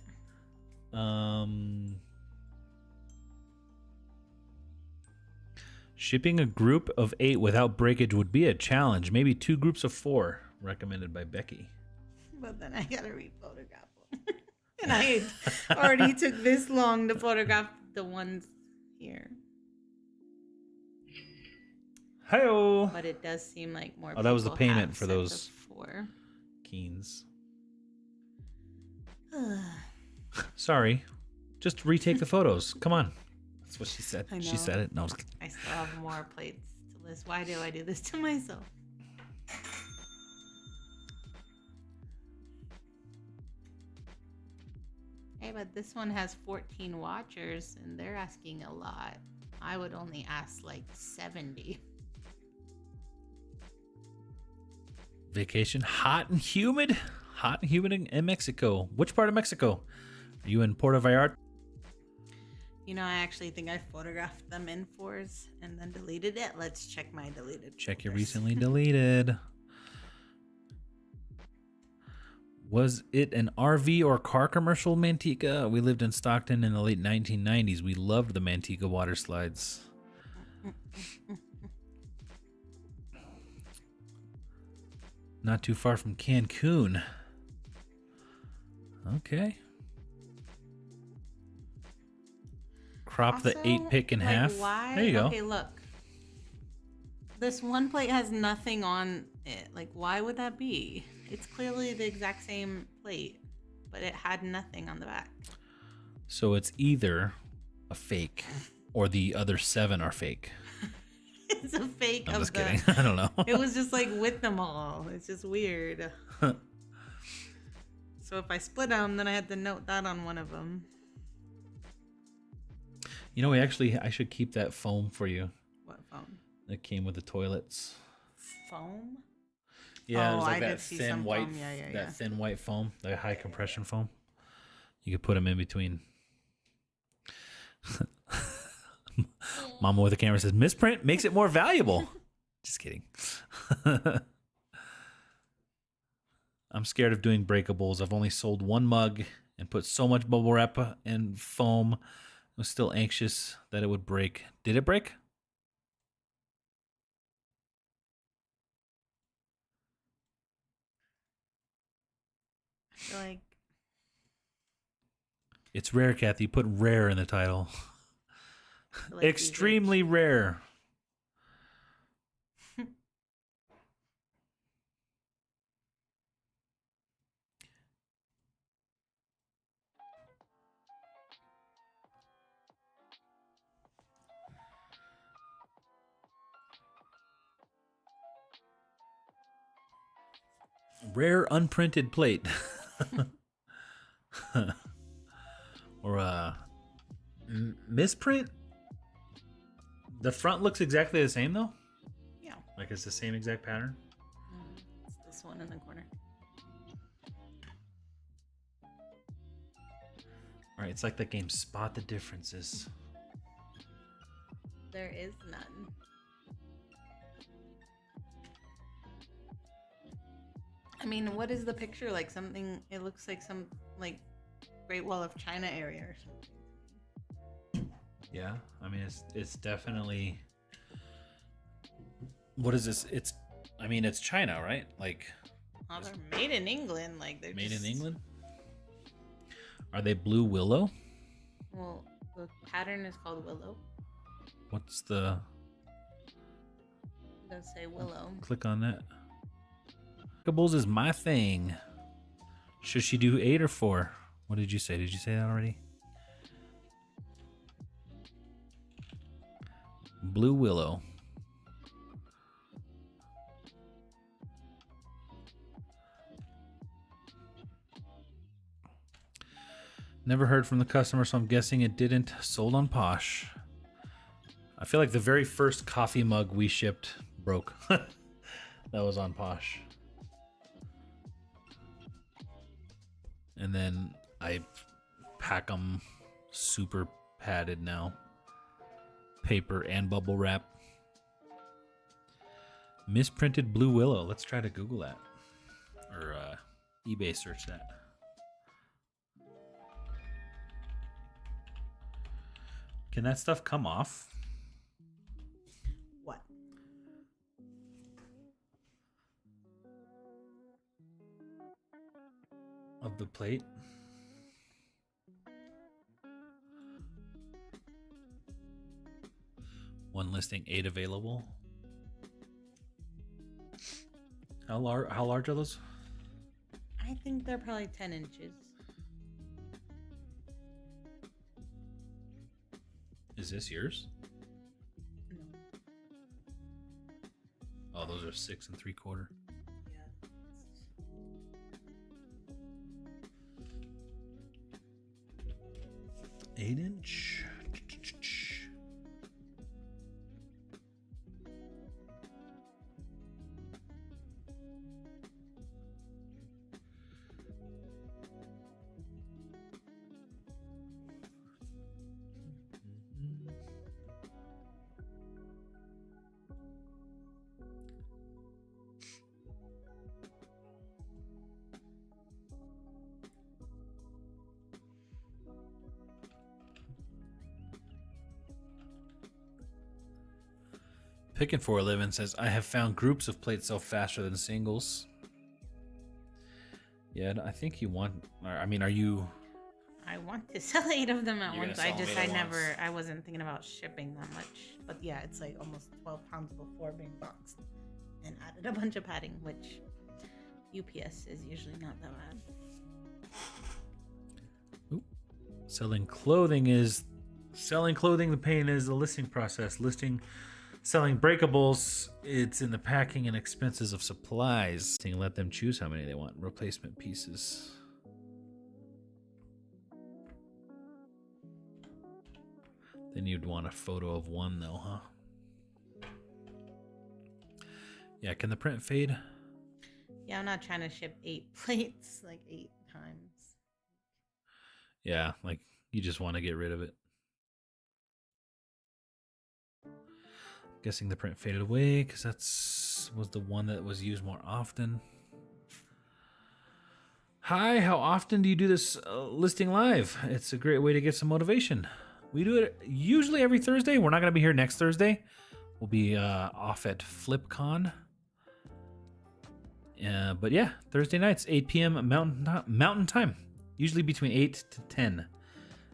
Shipping a group of 8 without breakage would be a challenge. Maybe 2 groups of 4, recommended by Becky. But then I gotta re-photograph them. And I already took this long to photograph the ones here. Hi-oh. But it does seem like more. Oh, that was the people have payment for sets of those 4. Keens. Sorry. Just retake the photos. Come on. That's what she said. I She know. said it. No. I still have more plates to list. Why do I do this to myself? Hey, but this one has 14 watchers and they're asking a lot. I would only ask like 70. Vacation. Hot and humid. Hot and humid in Mexico. Which part of Mexico? Are you in Puerto Vallarta? You know, I actually think I photographed them in 4s and then deleted it. Let's check my deleted. Check your folders. recently deleted. Was it an RV or car commercial, Manteca? We lived in Stockton in the late 1990s. We loved the Manteca water slides. Not too far from Cancun. Okay. Crop the Also, 8-pick in like, half. Why? There you go. Okay, look. This one plate has nothing on it. Like, why would that be? It's clearly the exact same plate, but it had nothing on the back. So it's either a fake or the other 7 are fake. It's a fake I'm of just the... kidding. I don't know. It was just like with them all. It's just weird. So if I split them, then I had to note that on one of them. You know, I should keep that foam for you. What foam? That came with the toilets. Foam? Yeah, Oh, there's like I that did see thin some white, foam. Yeah. thin white foam, the high compression foam. You could put them in between. Mama with the camera says, misprint makes it more valuable. Just kidding. I'm scared of doing breakables. I've only sold 1 mug and put so much bubble wrap and foam. I was still anxious that it would break. Did it break? I feel like... It's rare, Kathy. Put rare in the title. like Extremely rare. Rare unprinted plate. Or a misprint. The front looks exactly the same though. Yeah. Like it's the same exact pattern. It's this one in the corner. All right, it's like that game. Spot the differences. There is none. I mean, what is the picture like? Something, it looks like some like Great Wall of China area or something. Yeah, I mean it's definitely. What is this? It's China, right? Like. Oh, they're made in England. Like they're Made just... in England. Are they blue willow? Well, the pattern is called willow. What's the? It does say willow. Click on that. Breakables is my thing. Should she do 8 or 4? What did you say? Did you say that already? Blue willow. Never heard from the customer, so I'm guessing it didn't. Sold on Posh. I feel like the very first coffee mug we shipped broke. That was on Posh. And then I pack them super padded now. Paper and bubble wrap. Misprinted blue willow. Let's try to Google that. Or eBay search that. Can that stuff come off? What? Of the plate? One listing, 8 available. How large are those? I think they're probably 10 inches. Is this yours? No. Oh, those are 6 3/4. Yeah. 8-inch. Picking for a living says, I have found groups of plates sell faster than singles. Yeah, I think you want. I mean, are you? I want to sell 8 of them at You're once. gonna sell them 8 at once. I wasn't thinking about shipping that much. But yeah, it's like almost 12 pounds before being boxed. And added a bunch of padding, which UPS is usually not that bad. Oop. Selling clothing. The pain is the listing process. Selling breakables, it's in the packing and expenses of supplies. Let them choose how many they want. Replacement pieces. Then you'd want a photo of one though, huh? Yeah, can the print fade? Yeah, I'm not trying to ship 8 plates like 8 times. Yeah, like you just want to get rid of it. Guessing the print faded away because was the one that was used more often. Hi, how often do you do this listing live? It's a great way to get some motivation. We do it usually every Thursday. We're not going to be here next Thursday. We'll be off at FlipCon. But yeah, Thursday nights, 8 p.m. Mountain time. Usually between 8 to 10.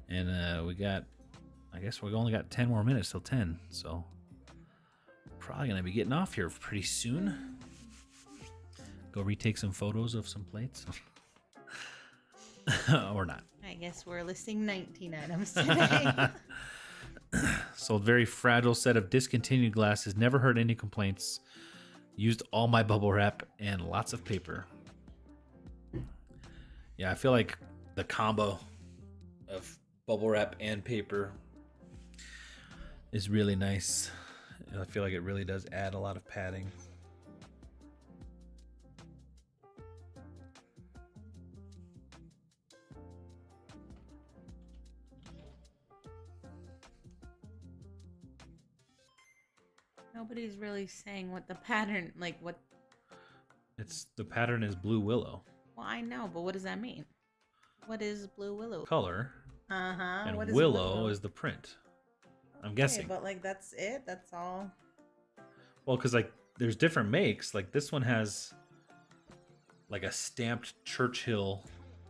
And I guess we've only got 10 more minutes till 10. So probably going to be getting off here pretty soon. Go retake some photos of some plates. Or not. I guess we're listing 19 items today. Sold very fragile set of discontinued glasses. Never heard any complaints. Used all my bubble wrap and lots of paper. Yeah, I feel like the combo of bubble wrap and paper is really nice. I feel like it really does add a lot of padding. Nobody's really saying what the pattern, like what. The pattern is blue willow. Well, I know, but what does that mean? What is blue willow? Color. And what is willow is the print. I'm guessing. But like that's it. That's all. Well, because like there's different makes. Like this one has like a stamped Churchill,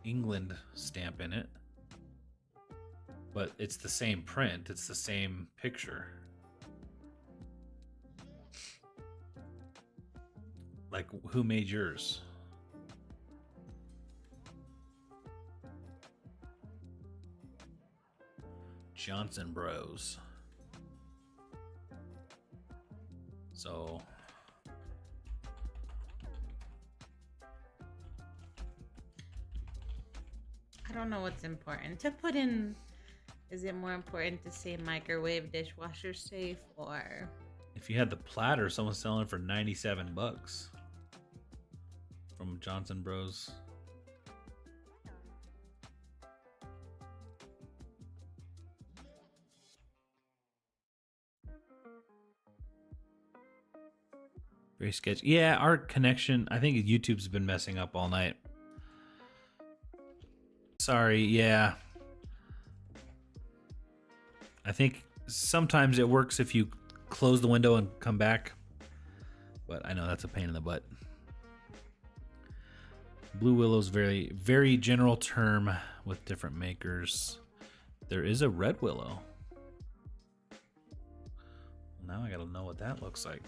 England stamp in it. But it's the same print. It's the same picture. Like, who made yours? Johnson Bros. So I don't know what's important to put in. Is it more important to say microwave, dishwasher safe, or if you had the platter, someone's selling it for $97 from Johnson Bros. Very sketchy. Yeah, our connection, I think YouTube's been messing up all night. Sorry, yeah. I think sometimes it works if you close the window and come back. But I know that's a pain in the butt. Blue Willow's very, very general term with different makers. There is a red willow. Now I gotta know what that looks like.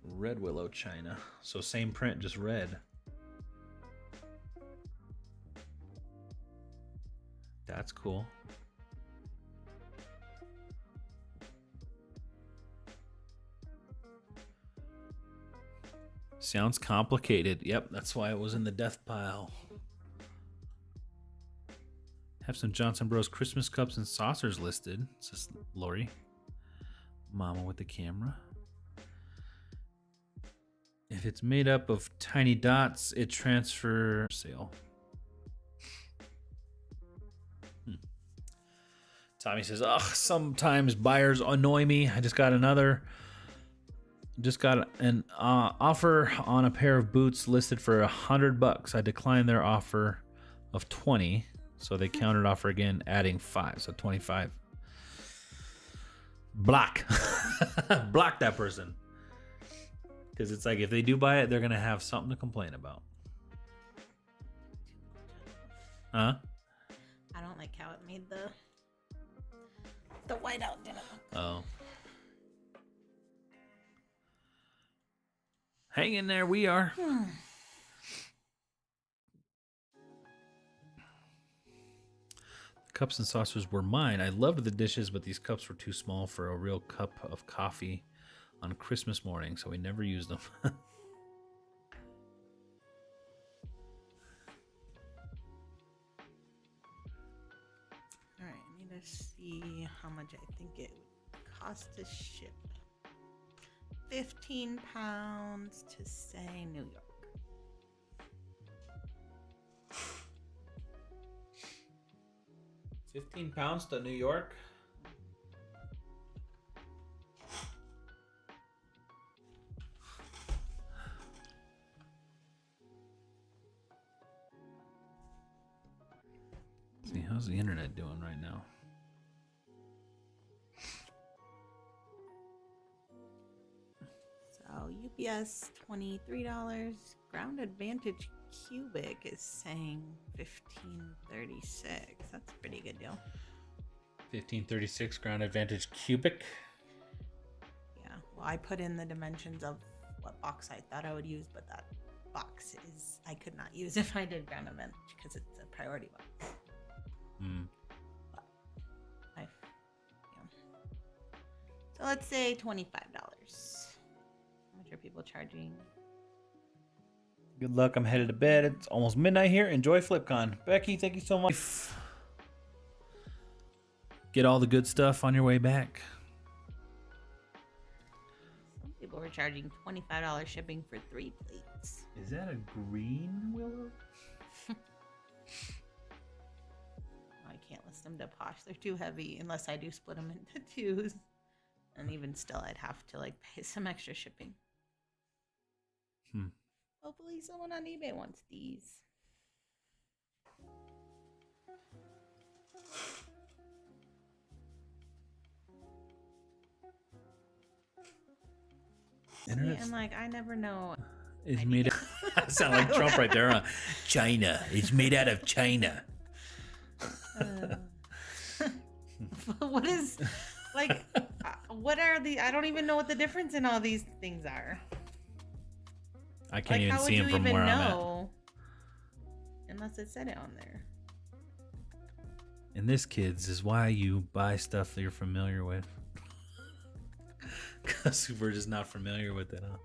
Red willow China. So same print, just red. That's cool. Sounds complicated. Yep, that's why it was in the death pile. Have some Johnson Bros Christmas cups and saucers listed, says Lori. Mama with the camera. If it's made up of tiny dots, it transfer sale. Tommy says, ugh, sometimes buyers annoy me. I just got an offer on a pair of boots listed for $100. I declined their offer of 20, so they countered offer again, adding 5, so 25. Block. Block that person. Because it's like if they do buy it, they're gonna have something to complain about. Huh? I don't like how it made the whiteout didn't look. Oh. Hang in there, we are. Cups and saucers were mine. I loved the dishes, but these cups were too small for a real cup of coffee on Christmas morning, so we never used them. All right, I need to see how much I think it would cost to ship. 15 pounds to, say, New York. £15 to New York. See, how's the internet doing right now? So UPS $23. Ground Advantage Cubic is saying $15.36. That's a pretty good deal. $15.36 Ground Advantage Cubic. Yeah. Well, I put in the dimensions of what box I thought I would use, but that box is I could not use if I did Ground Advantage because it's a priority box. But yeah. So let's say $25. How much are people charging? Good luck. I'm headed to bed. It's almost midnight here. Enjoy FlipCon. Becky, thank you so much. Get all the good stuff on your way back. Some people were charging $25 shipping for 3 plates. Is that a green willow? I can't list them to Posh. They're too heavy unless I do split them into twos. And even still, I'd have to like pay some extra shipping. Hopefully someone on eBay wants these. Internet And like, I never know. is made of... I sound like Trump right there, huh? China. It's made out of China. What is, like, what are the, I don't even know what the difference in all these things are. I can't Like, even how would see you him from even where know? Unless it said it on there. I'm at. And this, kids, is why you buy stuff that you're familiar with. Because we're just not familiar with it, huh?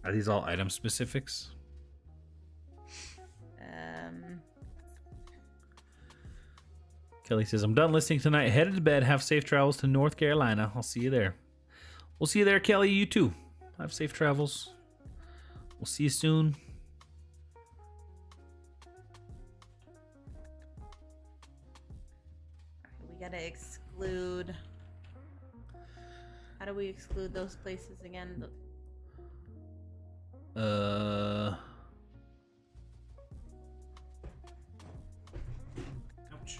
Are these all item specifics? Kelly says, I'm done listening tonight. Headed to bed. Have safe travels to North Carolina. I'll see you there. We'll see you there, Kelly. You too. Have safe travels. We'll see you soon. We gotta exclude. How do we exclude those places again? Ouch.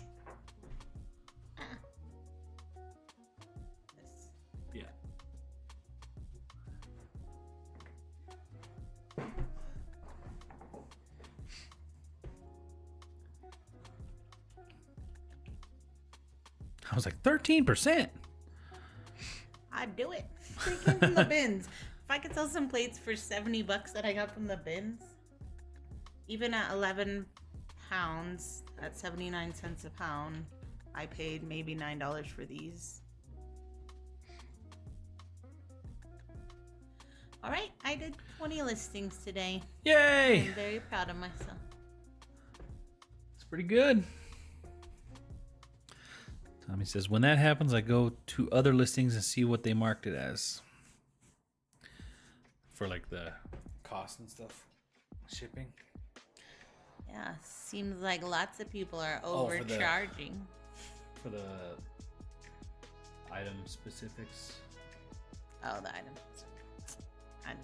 This. Yeah. I was like 13%. I'd do it. They came from the bins. If I could sell some plates for $70 that I got from the bins, even at 11 pounds, at 79 cents a pound, I paid maybe $9 for these. All right, I did 20 listings today. Yay! I'm very proud of myself. It's pretty good. Tommy says, when that happens, I go to other listings and see what they marked it as. For like the cost and stuff. Shipping. Yeah, seems like lots of people are Oh, for the- overcharging. For the item specifics. Oh, the items. I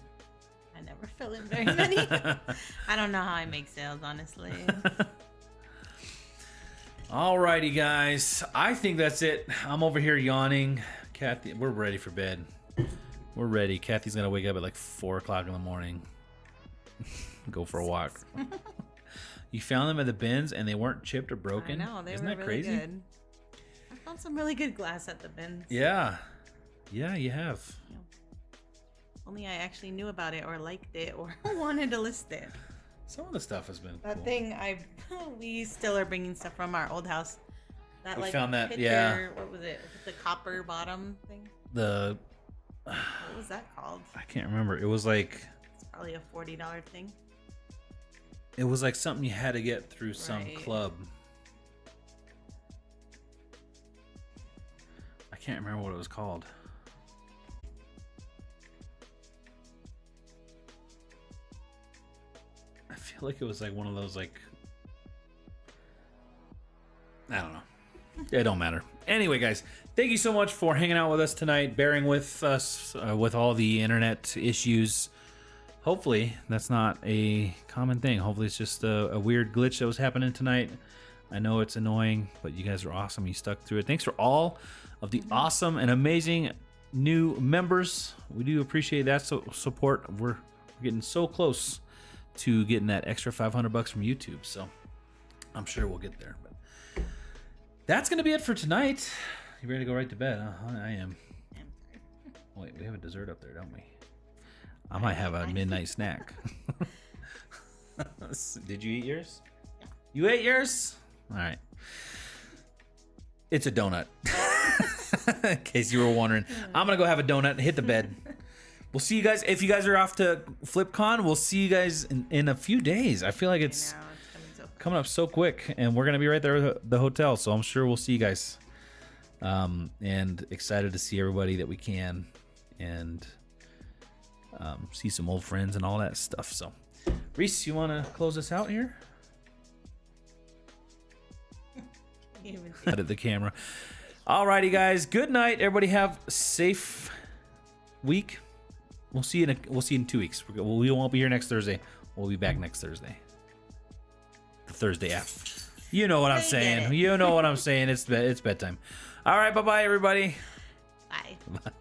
never fill in very many. I don't know how I make sales, honestly. Alrighty, guys. I think that's it. I'm over here yawning. Kathy, we're ready for bed. We're ready. Kathy's gonna wake up at like 4 o'clock in the morning. Go for a walk. You found them at the bins and they weren't chipped or broken? I know, they Isn't were that really crazy? good. I found some really good glass at the bins. Yeah. Yeah, you have. Yeah. Only I actually knew about it or liked it or wanted to list it. Some of the stuff has been That cool. thing, we still are bringing stuff from our old house. That We like found that, picture, yeah. What was it? The copper bottom thing. The What was that called? I can't remember. It was like It's probably a $40 thing. it was like something you had to get through some Right. club. I can't remember what it was called. I feel like it was like one of those like I don't know. It don't matter. Anyway, guys, thank you so much for hanging out with us tonight, bearing with us with all the internet issues. Hopefully, that's not a common thing. Hopefully, it's just a weird glitch that was happening tonight. I know it's annoying, but you guys are awesome. You stuck through it. Thanks for all of the awesome and amazing new members. We do appreciate that support. We're getting so close to getting that extra $500 from YouTube, so I'm sure we'll get there. But that's gonna be it for tonight. You ready to go right to bed? Huh? I am. Wait, we have a dessert up there, don't we? I might have a midnight snack. Did you eat yours? Yeah. You ate yours? All right. It's a donut. In case you were wondering, I'm gonna go have a donut and hit the bed. We'll see you guys. If you guys are off to FlipCon, we'll see you guys in a few days. I feel like it's coming up so quick, and we're gonna be right there at the hotel, so I'm sure we'll see you guys. And excited to see everybody that we can, and see some old friends and all that stuff. So, Reese, you want to close us out here? Out at the camera. Alrighty, guys. Good night. Everybody have a safe week. We'll see you in 2 weeks. We won't be here next Thursday. We'll be back next Thursday. The Thursday after. You know what I'm saying. You know what I'm saying. It's bedtime. All right. Bye-bye, everybody. Bye. Bye.